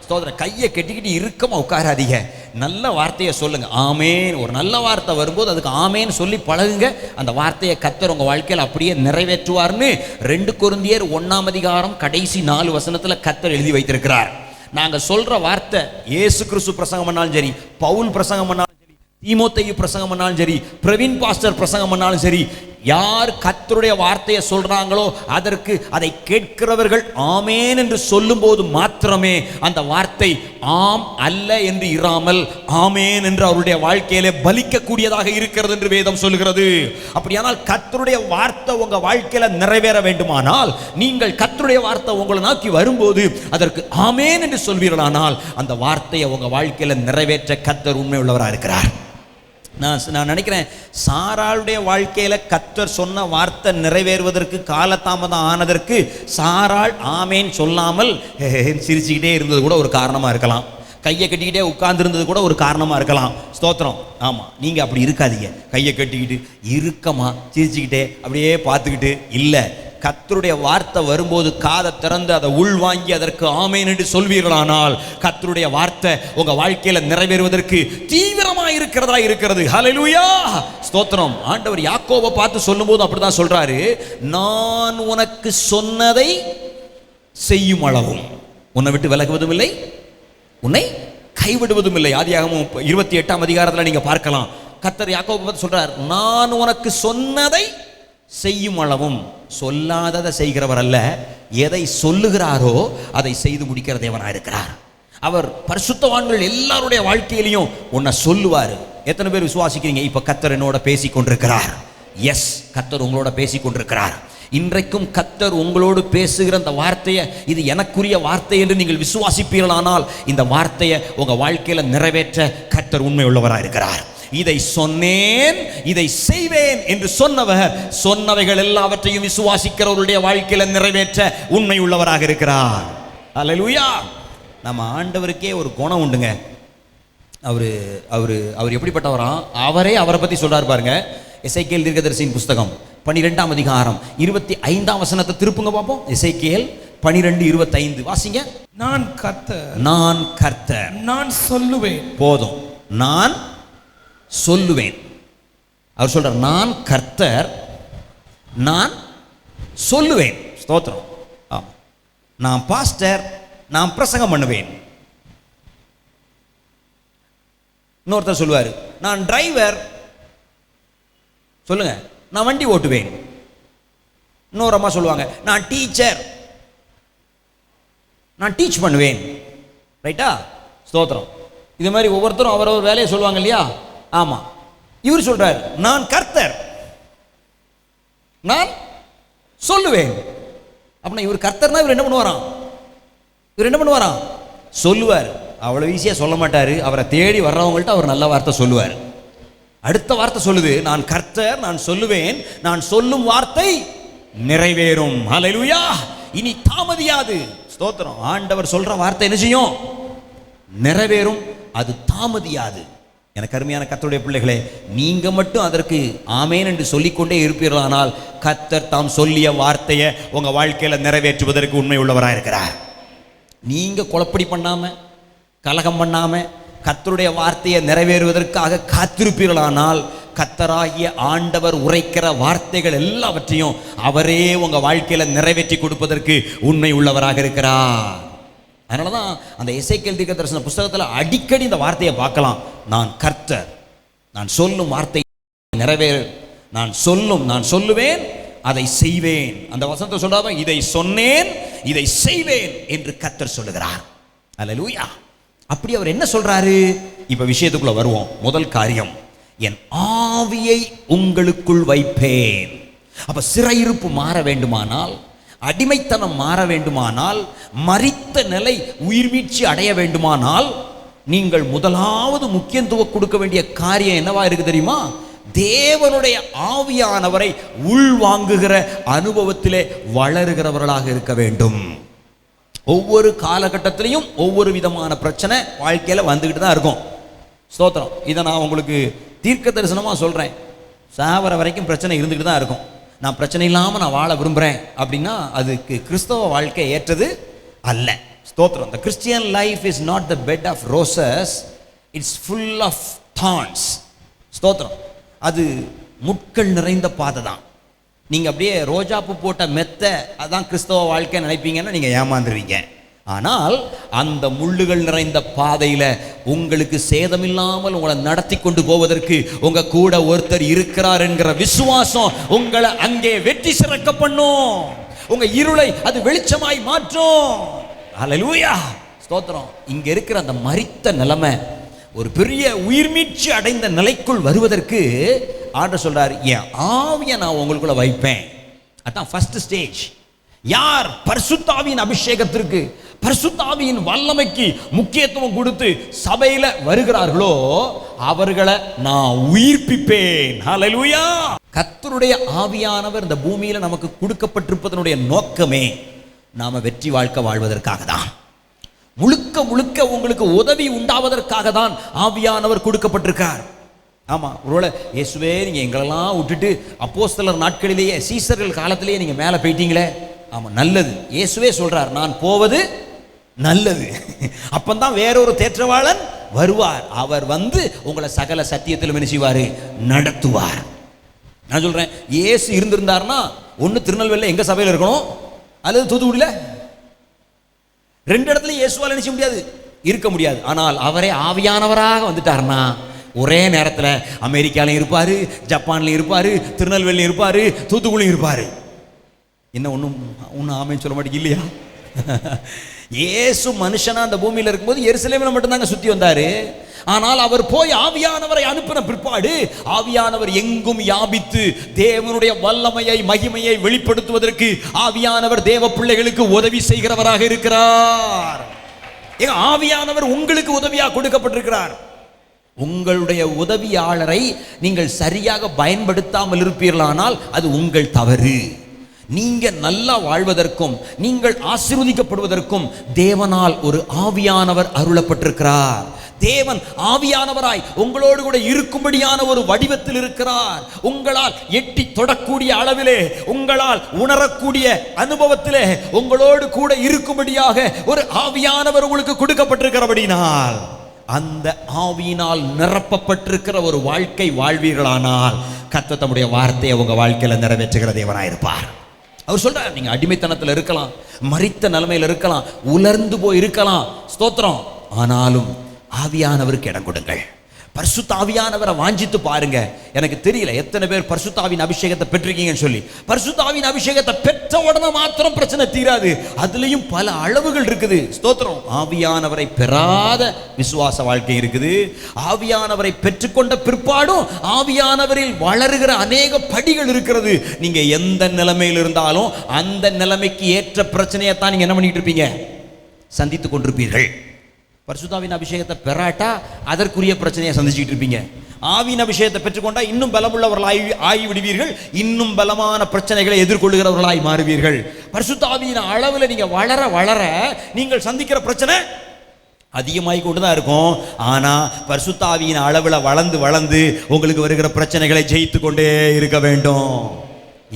ஸ்தோத்திரம். கையை கட்டிக்கிட்டு இறுக்கமா உட்காராதீங்க. நல்ல வார்த்தையை சொல்லுங்க. ஆமேன். ஒரு நல்ல வார்த்தை வரும்போது அதுக்கு ஆமேன் சொல்லி பழகுங்க. அந்த வார்த்தையை கர்த்தர் உங்க வாழ்க்கையில் அப்படியே நிறைவேற்றுவார்னு 2 கொரிந்தியர் 1ஆம் அதிகாரம் கடைசி 4 வசனத்துல கர்த்தர் எழுதி வைத்திருக்கிறார். நாங்க சொல்ற வார்த்தை இயேசு கிறிஸ்து பிரசங்கம் பண்ணாலும் சரி, பவுல் பிரசங்கம் பண்ணாலும் சரி, தீமோத்தேயு பிரசங்கம் பண்ணாலும் சரி, பிரவீன் பாஸ்டர் பிரசங்கம் பண்ணாலும் சரி, யார் கர்த்தருடைய வார்த்தையை சொல்றாங்களோ அதற்கு அதை கேட்கிறவர்கள் ஆமேன் என்று சொல்லும் போது மாத்திரமே அந்த வார்த்தை ஆம் அல்ல என்று இராமல் ஆமேன் என்று அவருடைய வாழ்க்கையிலே பலிக்கக்கூடியதாக இருக்கிறது என்று வேதம் சொல்லுகிறது. அப்படியானால் கர்த்தருடைய வார்த்தை உங்க வாழ்க்கையில நிறைவேற வேண்டுமானால், நீங்கள் கர்த்தருடைய வார்த்தை உங்களை நோக்கி வரும்போது அதற்கு ஆமேன் என்று சொல்வீர்களானால், அந்த வார்த்தையை உங்க வாழ்க்கையில நிறைவேற்ற கர்த்தர் உண்மை உள்ளவராக இருக்கிறார். நான் நினைக்கிறேன், சாராளுடைய வாழ்க்கையில கர்த்தர் சொன்ன வார்த்தை நிறைவேறுவதற்கு காலதாமதம் ஆனதற்கு சாராள் ஆமேன் சொல்லாமல் சிரிச்சுக்கிட்டே இருந்தது கூட ஒரு காரணமா இருக்கலாம். கையை கட்டிக்கிட்டே உட்கார்ந்துருந்தது கூட ஒரு காரணமா இருக்கலாம். ஸ்தோத்திரம். ஆமா, நீங்க அப்படி இருக்காதீங்க. கையை கட்டிக்கிட்டு இறுக்கமா சிரிச்சுக்கிட்டே அப்படியே பார்த்துக்கிட்டு இல்லை. கர்த்தருடைய வார்த்தை வரும்போது காதை திறந்து அதை உள்வாங்கி அதற்கு ஆமேன் என்று சொல்வீர்களானால், கர்த்தருடைய வார்த்தை உங்க வாழ்க்கையில நிறைவேறுவதற்கு தீவிரமா இருக்கிறது. ஹல்லேலூயா, ஸ்தோத்திரம். ஆண்டவர் யாக்கோபை பார்த்து சொல்லும்போது அப்படிதான் சொல்றாரு. நான் உனக்கு சொன்னதை செய்யும் அளவும் உன்னை விட்டு விலகுவதும் இல்லை, உன்னை கைவிடுவதும் இல்லை. ஆதியாகமம் 28ஆம் அதிகாரத்தில் நீங்க பார்க்கலாம். கர்த்தர் யாக்கோபை பார்த்து சொல்றார், நான் உனக்கு சொன்னதை செய்யும் அளவும். சொல்லாததை செய்கிறவர் அல்ல, எதை சொல்லுகிறாரோ அதை செய்து முடிக்கிற தேவனாக இருக்கிறார். அவர் பரிசுத்தவான்கள் எல்லாருடைய வாழ்க்கையிலையும் உன்னை சொல்லுவார். எத்தனை பேர் விசுவாசிக்கிறீங்க? இப்ப கர்த்தர் என்னோட பேசி கொண்டிருக்கிறார். எஸ், கர்த்தர் உங்களோட பேசி கொண்டிருக்கிறார். இன்றைக்கும் கர்த்தர் உங்களோடு பேசுகிற அந்த வார்த்தையை இது எனக்குரிய வார்த்தை என்று நீங்கள் விசுவாசிப்பீர்களானால் இந்த வார்த்தையை உங்க வாழ்க்கையில நிறைவேற்ற கர்த்தர் உண்மை உள்ளவராக இருக்கிறார். இதை சொன்னேன் இதை செய்வேன் என்று சொன்னவைகள் எல்லாவற்றையும் விசுவாசிக்கிறவருடைய வாழ்க்கையில நிறைவேற்ற உண்மை உள்ளவராக இருக்கிறார். அல்லேலூயா. நம்ம ஆண்டவருக்கே ஒரு குணம் உண்டுங்க. அவர் எப்படிப்பட்டவரா? அவரை பத்தி சொல்றாரு பாருங்க. எசேக்கியேல் தீர்க்கதரிசியின் புஸ்தகம் 12ஆம் அதிகாரம் 25ஆம் வசனத்தை திருப்புங்க பார்ப்போம். எசேக்கியேல் 12:25 வாசிங்க.
நான் கர்த்தர் நான் சொல்லுவேன்.
போதும், நான் சொல்லுவேன். அவர் சொல்றார் நான் கர்த்தர் நான் சொல்லுவேன். ஸ்தோத்திரம். நான் பாஸ்டர், நான் பிரசங்கம் பண்ணுவேன். இன்னொருத்தர் சொல்லுவார் நான் டிரைவர், சொல்லுங்க நான் வண்டி ஓட்டுவேன். இன்னொரு அம்மா சொல்லுவாங்க நான் டீச்சர், நான் டீச் பண்ணுவேன். ரைட்டா? ஸ்தோத்திரம். இது மாதிரி ஒவ்வொருத்தரும் அவரவர் வேலையை சொல்லுவாங்க இல்லையா? ஆமா. இவர் சொல்றாரு நான் கர்த்தர் நான் சொல்லுவேன். அப்படின்னா இவர் கர்த்தர்னா இவர் என்ன பண்ணுவாராம்? சொல்லுவார். அவ்வளவு ஈஸியா சொல்ல மாட்டாரு. அவரை தேடி வர்றவங்கள்ட்ட அவர் நல்ல வார்த்தை சொல்லுவார். அடுத்த வார்த்தை சொல்லுது நான் கர்த்தர் நான் சொல்லுவேன், நான் சொல்லும் வார்த்தை நிறைவேறும். ஹல்லேலூயா. இனி தாமதியாது. ஸ்தோத்திரம். ஆண்டவர் சொல்ற வார்த்தை என்ன செய்யும்? நிறைவேறும். அது தாமதியாது. எனக்கு அருமையான கர்த்தருடைய பிள்ளைகளே, நீங்க மட்டும் அதற்கு ஆமேன் என்று சொல்லிக்கொண்டே இருப்பீர்களானால் கர்த்தர் தாம் சொல்லிய வார்த்தையை உங்க வாழ்க்கையில நிறைவேற்றுவதற்கு உண்மை உள்ளவராக இருக்கிறார். நீங்க குழப்படி பண்ணாம கலகம் பண்ணாம கர்த்தருடைய வார்த்தையை நிறைவேறுவதற்காக காத்திருப்பீர்களானால் கர்த்தராகிய ஆண்டவர் உரைக்கிற வார்த்தைகள் எல்லாவற்றையும் அவரே உங்க வாழ்க்கையில நிறைவேற்றி கொடுப்பதற்கு உண்மை உள்ளவராக இருக்கிறார். அதனாலதான் அந்த எசேக்கியேல் தீர்க்கதரிசன புஸ்தகத்தில் அடிக்கடி இந்த வார்த்தையை பார்க்கலாம். நான் கர்த்தர், நான் சொல்லும் வார்த்தை நிறைவேறும், நான் சொல்லுவேன், அதை செய்வேன். அந்த வசனத்தை சொல்றாம இதை சொன்னேன் இதை செய்வேன் என்று கர்த்தர் சொல்லுகிறார். அல்லேலூயா. அப்படி அவர் என்ன சொல்றாரு? இப்ப விஷயத்துக்குள்ள வருவோம். முதல் காரியம், என் ஆவியை உங்களுக்குள் வைப்பேன். அப்ப சிறையிருப்பு மாற வேண்டுமானால், அடிமைத்தனம் மாற வேண்டுமானால், மரித்த நிலை உயிர் மீட்சி அடைய வேண்டுமானால் நீங்கள் முதலாவது முக்கியத்துவம் கொடுக்க வேண்டிய காரியம் என்னவா இருக்கு தெரியுமா? தேவனுடைய ஆவியானவரை உள்வாங்குகிற அனுபவத்திலே வளருகிறவர்களாக இருக்க வேண்டும். ஒவ்வொரு காலகட்டத்திலையும் ஒவ்வொரு விதமான பிரச்சனை வாழ்க்கையில வந்துகிட்டு தான் இருக்கும். ஸ்தோத்திரம். இதை நான் உங்களுக்கு தீர்க்க தரிசனமா சொல்றேன். சாவர வரைக்கும் பிரச்சனை இருந்துகிட்டு தான் இருக்கும். நான் பிரச்சனை இல்லாம நான் வாழ விரும்புறேன் அப்படின்னா அதுக்கு கிறிஸ்தவ வாழ்க்கை ஏற்றது அல்ல. ஸ்தோத்திரம். The Christian life is not the bed of roses, it's full of thorns. ஸ்தோத்திரம். அது முட்கள் நிறைந்த பாதை தான். நீங்க அப்படியே ரோஜாப்பூ போட்ட மெத்த அதான் கிறிஸ்தவ வாழ்க்கை நினைப்பீங்கன்னா நீங்க ஏமாந்துருவீங்க. ஆனால் அந்த முள்ளுகள் நிறைந்த பாதையில உங்களுக்கு சேதமில்லாமல் உங்களை நடத்தி கொண்டு போவதற்கு உங்க கூட ஒருத்தர் இருக்கிறார் என்கிற விசுவாசம் உங்களை அங்கே வெற்றி சிறக்க பண்ணும். உங்க இருளை அது வெளிச்சமாய் மாற்றும். அல்லேலூயா. ஸ்தோத்திரம். இங்க இருக்கிற அந்த மரித்த நிலைமை ஒரு பெரிய உயிர் மீட்சி அடைந்த நிலைக்குள் வருவதற்கு ஆண்டவர் சொல்றாரு என் ஆவியை நான் உங்களுக்குள்ள வைப்பேன். அதான் ஃபர்ஸ்ட் ஸ்டேஜ். யார் பரிசுத்த ஆவியின் அபிஷேகத்திற்கு பரிசுத்த ஆவியின் வல்லமைக்கு முக்கியத்துவம் கொடுத்து சபையில வருகிறார்களோ அவர்களை நான் உயிர்ப்பிப்பேன். ஹல்லேலூயா. கர்த்தருடைய ஆவியானவர் இந்த பூமியில நமக்கு கொடுக்கப்பட்டிருப்பதனுடைய நோக்கமே நாம வெற்றி வாழ்க்கை வாழ்வதற்காக தான். முழுக்க முழுக்க உங்களுக்கு உதவி உண்டாவதற்காக தான் ஆவியானவர் கொடுக்கப்பட்டிருக்கார். ஆமா. ஒருவேளை இயேசுவே நீங்க எங்களெல்லாம் விட்டுட்டு அப்போஸ்தலர் நாட்களிலேயே சீசர்கள் காலத்திலேயே நீங்க மேலே போயிட்டீங்களே. ஆமா, நல்லது. இயேசுவே சொல்றார் நான் போவது நல்லது. அப்பந்தான் வேறொரு தேற்றவாளன் வருவார். அவர் வந்து உங்களை சகல சத்தியத்திலும் என்ன செய்வாரு? நடத்துவார். நான் சொல்றேன், இயேசு இருந்திருந்தார்னா ஒன்னு திருநெல்வேலியில் எங்க சபையில் இருக்கணும், அல்லது தூத்துக்குடியில. ரெண்டு இடத்துல இயேசுவால் நினைச்ச முடியாது, இருக்க முடியாது. ஆனால் அவரே ஆவியானவராக வந்துட்டார்னா ஒரே நேரத்தில் அமெரிக்காலையும் இருப்பாரு, ஜப்பான்லையும் இருப்பாரு, திருநெல்வேலியும் இருப்பாரு, தூத்துக்குடியும் இருப்பாரு. என்ன ஒன்றும் ஆமைன்னு சொல்ல மாட்டேங்க இல்லையா? இயேசு மனுஷனா அந்த பூமியில இருக்கும்போது எருசலேமில் மட்டும்தாங்க சுத்தி வந்தாரு. ஆனால் அவர் போய் ஆவியானவரை அனுப்பின பிற்பாடு ஆவியானவர் எங்கும் யாபித்து தேவனுடைய வல்லமையை மகிமையை வெளிப்படுத்துவதற்கு ஆவியானவர் தேவ பிள்ளைகளுக்கு உதவி செய்கிறவராக இருக்கிறார். ஆவியானவர் உங்களுக்கு உதவியாக கொடுக்கப்பட்டிருக்கிறார். உங்களுடைய உதவியாளரை நீங்கள் சரியாக பயன்படுத்தாமல் இருப்பீர்களானால் அது உங்கள் தவறு. நீங்க நல்லா வாழ்வதற்கும் நீங்கள் ஆசீர்வதிக்கப்படுவதற்கும் தேவனால் ஒரு ஆவியானவர் அருளப்பட்டிருக்கிறார். தேவன் ஆவியானவராய் உங்களோடு கூட இருக்கும்படியான ஒரு வடிவத்தில் இருக்கிறார். உங்களால் எட்டி தொடக்கூடிய அளவிலே, உங்களால் உணரக்கூடிய அனுபவத்திலே உங்களோடு கூட இருக்கும்படியாக ஒரு ஆவியானவர் உங்களுக்கு கொடுக்கப்பட்டிருக்கிறபடினால் அந்த ஆவியினால் நிரப்பப்பட்டிருக்கிற ஒரு வாழ்க்கை வாழ்வீர்களானால் கர்த்தர் தம்முடைய வார்த்தையை உங்க வாழ்க்கையில நிறைவேற்றுகிற தேவனாயிருப்பார். அவர் சொல்றார், நீங்க அடிமைத்தனத்தில் இருக்கலாம், மரித்த நிலைமையில் இருக்கலாம், உலர்ந்து போய் இருக்கலாம், ஸ்தோத்திரம். ஆனாலும் ஆவியானவருக்கு இடம் கொடுங்கள். பரிசுத்த ஆவியானவரை வாஞ்சித்து பாருங்க. எனக்கு தெரியல எத்தனை பேர் பரிசுத்த ஆவியின் அபிஷேகத்தை பெற்றிருக்கீங்கன்னு சொல்லி. பரிசுத்த ஆவியின் அபிஷேகத்தை பெற்ற உடனே மாத்திரம் பிரச்சனை தீராது. அதுலயும் பல அளவுகள் இருக்குது. ஸ்தோத்திரம். ஆவியானவரை பெறாத விசுவாச வாழ்க்கை இருக்குது. ஆவியானவரை பெற்றுக்கொண்ட பிற்பாடும் ஆவியானவரில் வளருகிற அநேக படிகள் இருக்கிறது. நீங்க எந்த நிலைமையில் இருந்தாலும் அந்த நிலைமைக்கு ஏற்ற பிரச்சனையை தான் நீங்க என்ன பண்ணிட்டு இருப்பீங்க, சந்தித்துக் கொண்டிருப்பீர்கள். பரிசுத்தாவின் அபிஷேகத்தை பெறாட்டா அதற்குரிய பிரச்சனையை சந்திச்சுட்டு இருப்பீங்க. ஆவியின் அபிஷேகத்தை பெற்றுக்கொண்டா இன்னும் பலமுள்ளவர்களாய் ஆகி விடுவீர்கள். இன்னும் பலமான பிரச்சனைகளை எதிர்கொள்கிறவர்களாய் மாறுவீர்கள். பரிசுத்தாவியின் அளவில் நீங்க வளர வளர நீங்கள் சந்திக்கிற பிரச்சனை அதிகமாகி கொண்டு தான் இருக்கும். ஆனா பரிசுத்தாவியின் அளவில் வளர்ந்து வளர்ந்து உங்களுக்கு வருகிற பிரச்சனைகளை ஜெயித்து கொண்டே இருக்க வேண்டும்.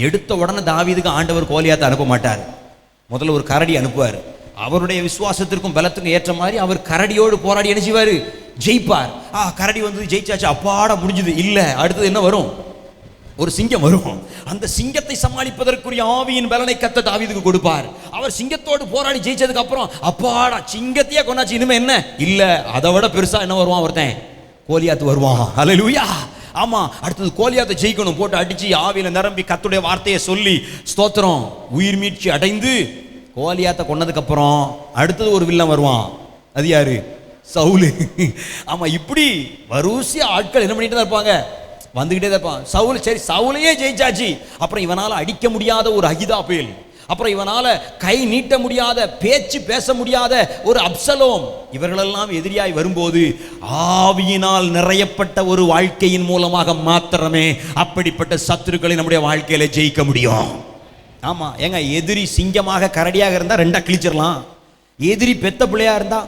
எடுத்த உடனே தாவீதுக்கு ஆண்டவர் கோலியாத்தை அனுப்ப மாட்டார். முதல்ல ஒரு கரடி அனுப்புவார். அவருடைய விசுவாசத்திற்கும் பலத்துக்கும் ஏற்ற மாதிரி அவர் கரடியோடு போராடி என்ன செய்வார், ஜெயிப்பார். கரடி வந்து ஜெயிச்சாச்சு, அப்பாட முடிஞ்சது. இல்ல, அடுத்தது என்ன வரும், ஒரு சிங்கம் வரும். அந்த சிங்கத்தை சமாளிப்பதற்குரிய ஆவியின் பலனை கர்த்தர் தாவீதுக்கு கொடுப்பார். அவர் சிங்கத்தோடு போராடி ஜெயிச்சதுக்கு அப்புறம் அப்பாடா சிங்கத்தையே கொண்டாச்சு, இனிமே என்ன இல்ல, அதை விட பெருசா என்ன வருவான், ஒருத்தன் கோலியாத்து வருவான். அல்லேலூயா. ஆமா, அடுத்தது கோலியாத்தை ஜெயிக்கணும். போட்டு அடிச்சு ஆவியில நிரம்பி கர்த்தருடைய வார்த்தையை சொல்லி ஸ்தோத்திரம் உயிர் மீட்சி அடைந்து கோலியாத்தை கொன்னதுக்கு அப்புறம் அடுத்தது ஒரு வில்லன் வருவான். அது யாரு, சவுலு. ஆமா, இப்படி வரிசையா ஆட்கள் என்ன பண்ணிட்டு தான் இருப்பாங்க, வந்துகிட்டே தான் இருப்பான். சவுல், சரி சவுலையே ஜெயிச்சாச்சு. அப்புறம் இவனால அடிக்க முடியாத ஒரு அகிதாபேல், அப்புறம் இவனால கை நீட்ட முடியாத, பேச்சு பேச முடியாத ஒரு அப்சலோம், இவர்களெல்லாம் எதிரியாய் வரும்போது ஆவியினால் நிறையப்பட்ட ஒரு வாழ்க்கையின் மூலமாக மாத்திரமே அப்படிப்பட்ட சத்துருக்களை நம்முடைய வாழ்க்கையில ஜெயிக்க முடியும். ஆமா ஏங்க, எதிரி சிங்கமாக கரடியாக இருந்தா ரெண்டா கிழிச்சிடலாம். எதிரி பெத்த பிள்ளையா இருந்தா,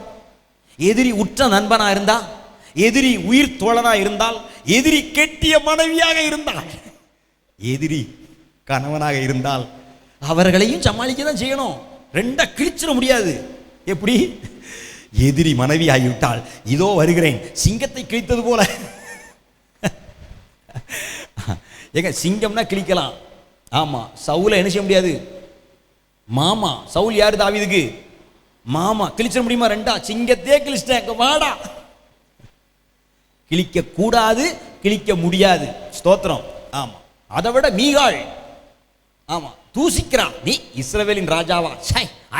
எதிரி உற்ற நண்பனா இருந்தா, எதிரி உயிர் தோழனா இருந்தால், எதிரி கெட்டிய மனைவியாக இருந்தால், எதிரி கணவனாக இருந்தால் அவர்களையும் சமாளிக்க தான் செய்யணும். ரெண்டா கிழிச்சிட முடியாது. எப்படி, எதிரி மனைவி ஆகிவிட்டால் இதோ வருகிறேன் சிங்கத்தை கிழித்தது போல. ஏங்க, சிங்கம்னா கிழிக்கலாம். ஆமா, சவுல என்ன செய்ய முடியாது, மாமா. சவுல் யாரு, தாவீதுக்கு மாமா. கிழிச்சிட முடியுமா, ரெண்டா சிங்கத்தையே கிழிச்சிட்டேன், வாடா. கிழிக்க கூடாது, கிழிக்க முடியாது. ஸ்தோத்திரம். ஆமா, அதை விட மீகாள், ஆமா தூசிக்கிறான். நீ இஸ்ரவேலின் ராஜாவா,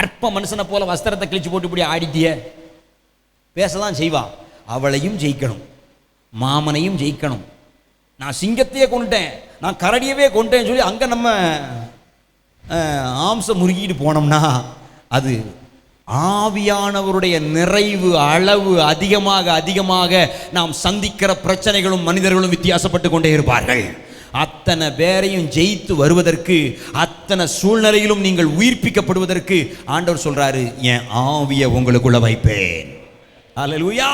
அற்ப மனுஷனை போல வஸ்திரத்தை கிழிச்சு போட்டு இப்படி ஆடிட்டிய, பேசதான் செய்வா. அவளையும் ஜெயிக்கணும், மாமனையும் ஜெயிக்கணும். நான் சிங்கத்தையே கொண்டுட்டேன், நான் கரடியவே கொண்டேன்னு சொல்லி அங்கே நம்ம ஆம்சம் முறுக்கிட்டு போனோம்னா அது ஆவியானவருடைய நிறைவு அளவு அதிகமாக அதிகமாக நாம் சந்திக்கிற பிரச்சனைகளும் மனிதர்களும் வித்தியாசப்பட்டு கொண்டே இருப்பார்கள். அத்தனை பேரையும் ஜெயித்து வருவதற்கு, அத்தனை சூழ்நிலையிலும் நீங்கள் உயிர்ப்பிக்கப்படுவதற்கு ஆண்டவர் சொல்றாரு, என் ஆவியை உங்களுக்குள்ள வைப்பேன். அல்லேலூயா.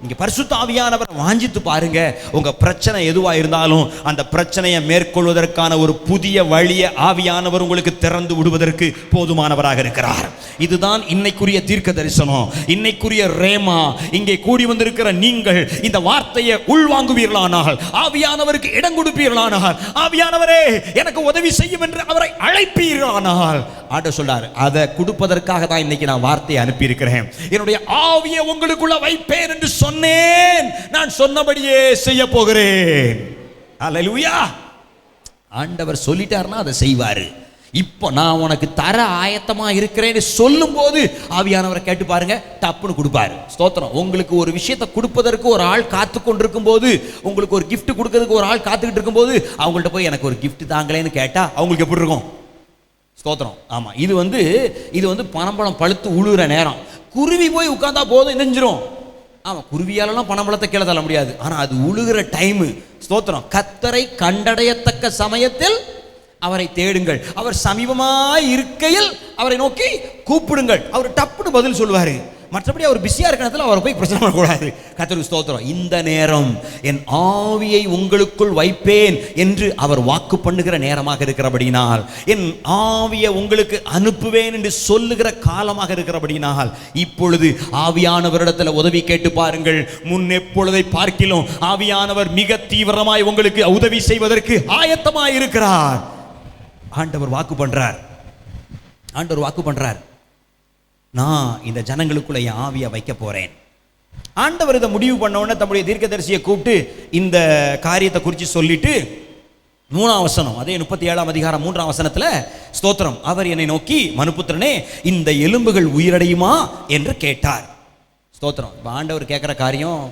நீங்க பரிசுத்த ஆவியானவரை வாஞ்சித்து பாருங்க. உங்க பிரச்சனை எதுவா இருந்தாலும் அந்த பிரச்சனையை மேற்கொள்வதற்கான ஒரு புதிய வழியை ஆவியானவர் உங்களுக்கு திறந்து விடுவதற்கு போதுமானவராக இருக்கிறார். இதுதான் இன்னைக்குரிய தீர்க்க தரிசனம், இன்னைக்குரிய ரேமா. இங்கே கூடி வந்திருக்கிற நீங்கள் இந்த வார்த்தையை உள்வாங்குவீர்களானால், ஆவியானவருக்கு இடம் கொடுப்பீர்களானால், ஆவியானவரே எனக்கு உதவி செய்யும் என்று அவரை அழைப்பீர்களானால், ஆண்டவர் சொல்றார், அதை கொடுப்பதற்காக தான் இன்னைக்கு நான் வார்த்தையை அனுப்பி இருக்கிறேன். என்னுடைய ஆவியை உங்களுக்குள்ள வைப்பேன் என்று சொன்னேன், நான் சொன்னபடியே செய்ய போகிறேன். அல்லேலூயா. ஆண்டவர் சொல்லிட்டார்னா அதை செய்வாரு. இப்போ நான் உனக்கு தர ஆயத்தமா இருக்கிறேன்னு சொல்லும் போது ஆவியானவரை கேட்டு பாருங்க, டப்புன்னு கொடுப்பாரு. ஸ்தோத்திரம். உங்களுக்கு ஒரு விஷயத்தை கொடுப்பதற்கு ஒரு ஆள் காத்து கொண்டிருக்கும் போது, உங்களுக்கு ஒரு gift கொடுக்கறதுக்கு ஒரு ஆள் காத்துக்கிட்டு இருக்கும்போது, அவங்கள்ட்ட போய் எனக்கு ஒரு gift தாங்களேன்னு கேட்டா அவங்களுக்கு எப்படி இருக்கும்? ஸ்தோத்திரம். ஆமா, இது வந்து பனம்பழம் பழுத்து உழுகிற நேரம். குருவி போய் உட்கார்ந்தா போதும் நெஞ்சிரும். ஆமா, குருவியாலலாம் பனம்பழத்தை கீழே தள்ள முடியாது. ஆனா அது உழுகிற டைம். ஸ்தோத்திரம். கர்த்தரை கண்டடையத்தக்க சமயத்தில் அவரை தேடுங்கள், அவர் சமீபமாய் இருக்கையில் அவரை நோக்கி கூப்பிடுங்கள். அவர் டப்புன்னு பதில் சொல்லுவாரு. மற்றபடி அவர் பிஸியா இருக்கிறதுல அவரை போய் பிரச்சனை பண்ணக்கூடாது. கர்த்தருக்கு ஸ்தோத்திரம். இந்த நேரம் என் ஆவியை உங்களுக்குள் வைப்பேன் என்று அவர் வாக்கு பண்ணுகிற நேரமாக இருக்கிறபடினால், என் ஆவியை உங்களுக்கு அனுப்புவேன் என்று சொல்லுகிற காலமாக இருக்கிறபடினால், இப்பொழுது ஆவியானவரிடத்தில் உதவி கேட்டு பாருங்கள். முன் எப்பொழுதை பார்க்கிலும் ஆவியானவர் மிக தீவிரமாய் உங்களுக்கு உதவி செய்வதற்கு ஆயத்தமாய் இருக்கிறார். ஆண்டவர் வாக்கு பண்றார். நான் இந்த ஜனங்களுக்குள்ள என் ஆவியை வைக்க போறேன். ஆண்டவர் இதை முடிவு பண்ண உடனே தம்முடைய தீர்க்கதரிசியை கூப்பிட்டு இந்த காரியத்தை குறித்து சொல்லிட்டு 3ஆம் வசனம், அதே 37ஆம் அதிகாரம் 3ஆம் வசனத்துல, ஸ்தோத்திரம், அவர் என்னை நோக்கி மனுபுத்திரனே, இந்த எலும்புகள் உயிரடையுமா என்று கேட்டார். ஸ்தோத்திரம். ஆண்டவர் கேட்கிற காரியம்,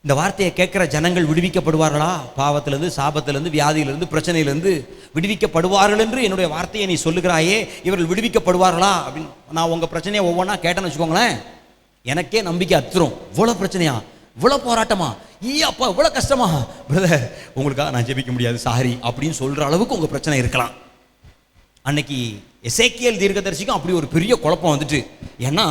இந்த வார்த்தையை கேட்கிற ஜனங்கள் விடுவிக்கப்படுவார்களா? பாவத்திலிருந்து, சாபத்திலிருந்து, வியாதியிலிருந்து, பிரச்சனையிலிருந்து விடுவிக்கப்படுவார்கள் என்று என்னுடைய வார்த்தையை நீ சொல்லுகிறாயே, இவர்கள் விடுவிக்கப்படுவார்களா அப்படின்னு நான் உங்க பிரச்சனையை ஒவ்வொன்றா கேட்டேன்னு வச்சுக்கோங்களேன், எனக்கே நம்பிக்கை அத்துரும். இவ்வளவு பிரச்சனையா, இவ்வளவு போராட்டமா, அப்பா இவ்வளவு கஷ்டமா, பிரதர் உங்களுக்காக நான் ஜெபிக்க முடியாது சாரி அப்படின்னு சொல்ற அளவுக்கு உங்க பிரச்சனை இருக்கலாம். அன்னைக்கு எசேக்கியேல் தீர்க்கதரிசிக்கும் அப்படி ஒரு பெரிய குழப்பம் வந்துட்டு. ஏன்னா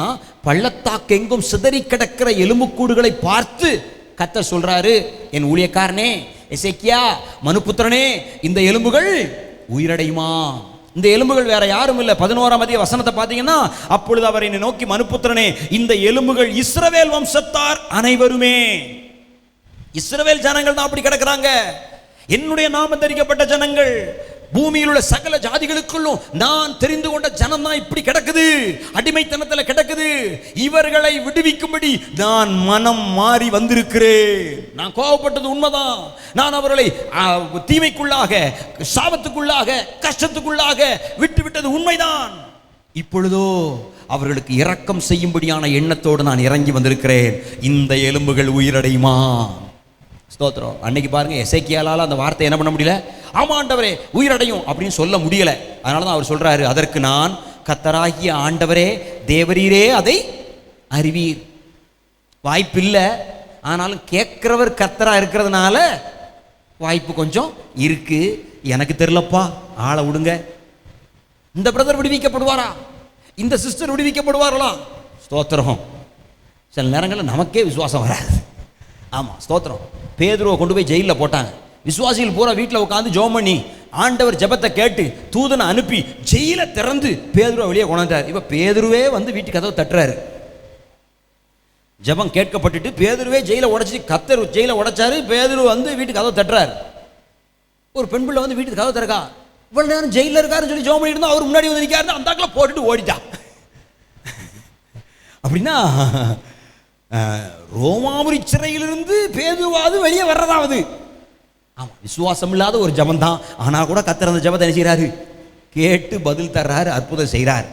பள்ளத்தாக்கெங்கும் சிதறி கிடக்கிற எலும்புக்கூடுகளை பார்த்து கர்த்தர் சொல்றாரு, என் ஊழியக்காரனே எசேக்கியா, மனுபுத்திரனே, இந்த எலும்புகள் உயிரடையுமா? இந்த எலும்புகள் வேற யாரும் இல்லை. 11ஆம் வசனத்தை பார்த்தீங்கன்னா, அப்பொழுது அவர் என்னை நோக்கி மனுபுத்திரனே, இந்த எலும்புகள் இஸ்ரவேல் வம்சத்தார் அனைவருமே. இஸ்ரவேல் ஜனங்கள் தான் அப்படி கிடக்குறாங்க. என்னுடைய நாமம் தரிக்கப்பட்ட ஜனங்கள், பூமியில் உள்ள சகல ஜாதிகளுக்குள்ளும் நான் தெரிந்து கொண்ட ஜனம் தான் இப்படி கிடக்குது, அடிமைத்தனத்தில் கிடக்குது. இவர்களை விடுவிக்கும்படி நான் மனம் மாறி வந்திருக்கிறேன். நான் கோபப்பட்டது உண்மைதான். நான் அவர்களை தீமைக்குள்ளாக, சாபத்துக்குள்ளாக, கஷ்டத்துக்குள்ளாக விட்டுவிட்டது உண்மைதான். இப்பொழுதோ அவர்களுக்கு இரக்கம் செய்யும்படியான எண்ணத்தோடு நான் இறங்கி வந்திருக்கிறேன். இந்த எலும்புகள் உயிரடையுமா? ஸ்தோத்திரம். அன்னைக்கு பாருங்க, எசேக்கியாலால அந்த வார்த்தை என்ன பண்ண முடியல, ஆமாண்டவரே உயிரடையும் அப்படின்னு சொல்ல முடியல. அதனாலதான் அவர் சொல்றாரு, அதற்கு நான் கர்த்தராகிய ஆண்டவரே தேவரீரே அதை அறிவீர். வாய்ப்பில்லை, ஆனாலும் கேட்கிறவர் கர்த்தரா இருக்கிறதுனால வாய்ப்பு கொஞ்சம் இருக்கு. எனக்கு தெரியலப்பா, ஆளை விடுங்க. இந்த பிரதர் விடுவிக்கப்படுவாரா? இந்த சிஸ்டர் விடுவிக்கப்படுவார்களா? ஸ்தோத்திரம். சில நேரங்களில் நமக்கே விசுவாசம் வராது. ஆமா, ஸ்தோத்திரம். பேதுருவை கொண்டு போய் ஜெயிலில் போட்டாங்க. விசுவாசிகள் பூரா வீட்டில் உட்காந்து ஜெபம் பண்ணி ஆண்டவர் ஜெபத்தை கேட்டு தூதனை அனுப்பி ஜெயிலை திறந்து பேதுருவை வெளியே கொண்டாந்தார். இப்போ பேதுருவே வந்து வீட்டுக்கு கதவை தட்டுறாரு. ஜெபம் கேட்கப்பட்டுட்டு பேதுருவே ஜெயிலை உடைச்சி, கர்த்தர் ஜெயிலை உடைச்சாரு, பேதுரு வந்து வீட்டுக்கு கதவை தட்டுறாரு. ஒரு பெண் பிள்ளை வந்து வீட்டுக்கு கதவை திறக்கா. இவ்வளவு நேரம் ஜெயிலில் இருக்காருன்னு சொல்லி ஜெபம் பண்ணிட்டு இருந்தா அவர் முன்னாடி வந்து நிற்காருன்னு அந்த ஆக்கில் போட்டுட்டு ஓடிட்டா. அப்படின்னா ரோமாபுரி சிறையிலிருந்து பேதுருவாவது வெளியே வர்றதாவது. ஆமா, விசுவாசம் இல்லாத ஒரு ஜபம் தான். ஆனா கூட கர்த்தர் அந்த ஜபத்தை என்ன செய்யறாரு, கேட்டு பதில் தர்றாரு, அற்புதம் செய்கிறார்.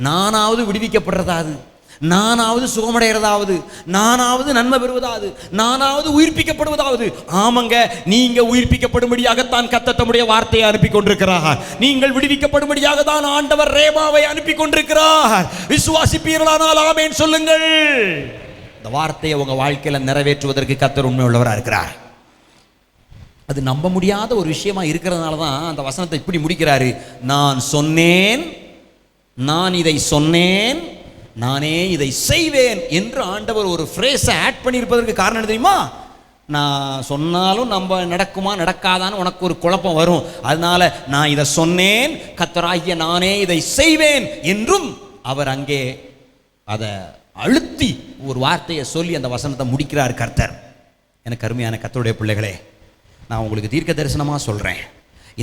நானாவது விடுவிக்கப்படுறதாவது, நானாவது சுகமடைகிறதாவது, நானாவது நன்மை பெறுவதாவது, நானாவது உயிர்ப்பிக்கப்படுவதாவது. ஆமாங்க, நீங்க உயிர்ப்பிக்கப்படும்படியாகத்தான் கர்த்தர் தம்முடைய வார்த்தையை அனுப்பி கொண்டிருக்கிறார். நீங்கள் விடுவிக்கப்படும்படியாக தான் ஆண்டவர் ரேமாவை அனுப்பி கொண்டிருக்கிறார். விசுவாசிப்பீர்களானால் ஆமென் சொல்லுங்கள். இந்த வார்த்தையை உங்க வாழ்க்கையில நிறைவேற்றுவதற்கு கர்த்தர் உண்மை உள்ளவராக இருக்கிறார். அது நம்ப முடியாத ஒரு விஷயமா இருக்கிறதுனால தான் அந்த வசனத்தை இப்படி முடிக்கிறாரு. நான் சொன்னேன், நான் இதை சொன்னேன், நானே இதை செய்வேன் என்று ஆண்டவர் ஒரு ஃப்ரேஸை ஆட் பண்ணியிருப்பதற்கு காரணம் என்ன தெரியுமா? நான் சொன்னாலும் நம்ம நடக்குமா நடக்காதான்னு உனக்கு ஒரு குழப்பம் வரும். அதனால நான் இதை சொன்னேன், கர்த்தராகிய நானே இதை செய்வேன் என்றும் அவர் அங்கே அதை அழுத்தி ஒரு வார்த்தையை சொல்லி அந்த வசனத்தை முடிக்கிறார் கர்த்தர். எனக்கு அருமையான கர்த்தருடைய பிள்ளைகளே, நான் உங்களுக்கு தீர்க்க தரிசனமாக சொல்கிறேன்,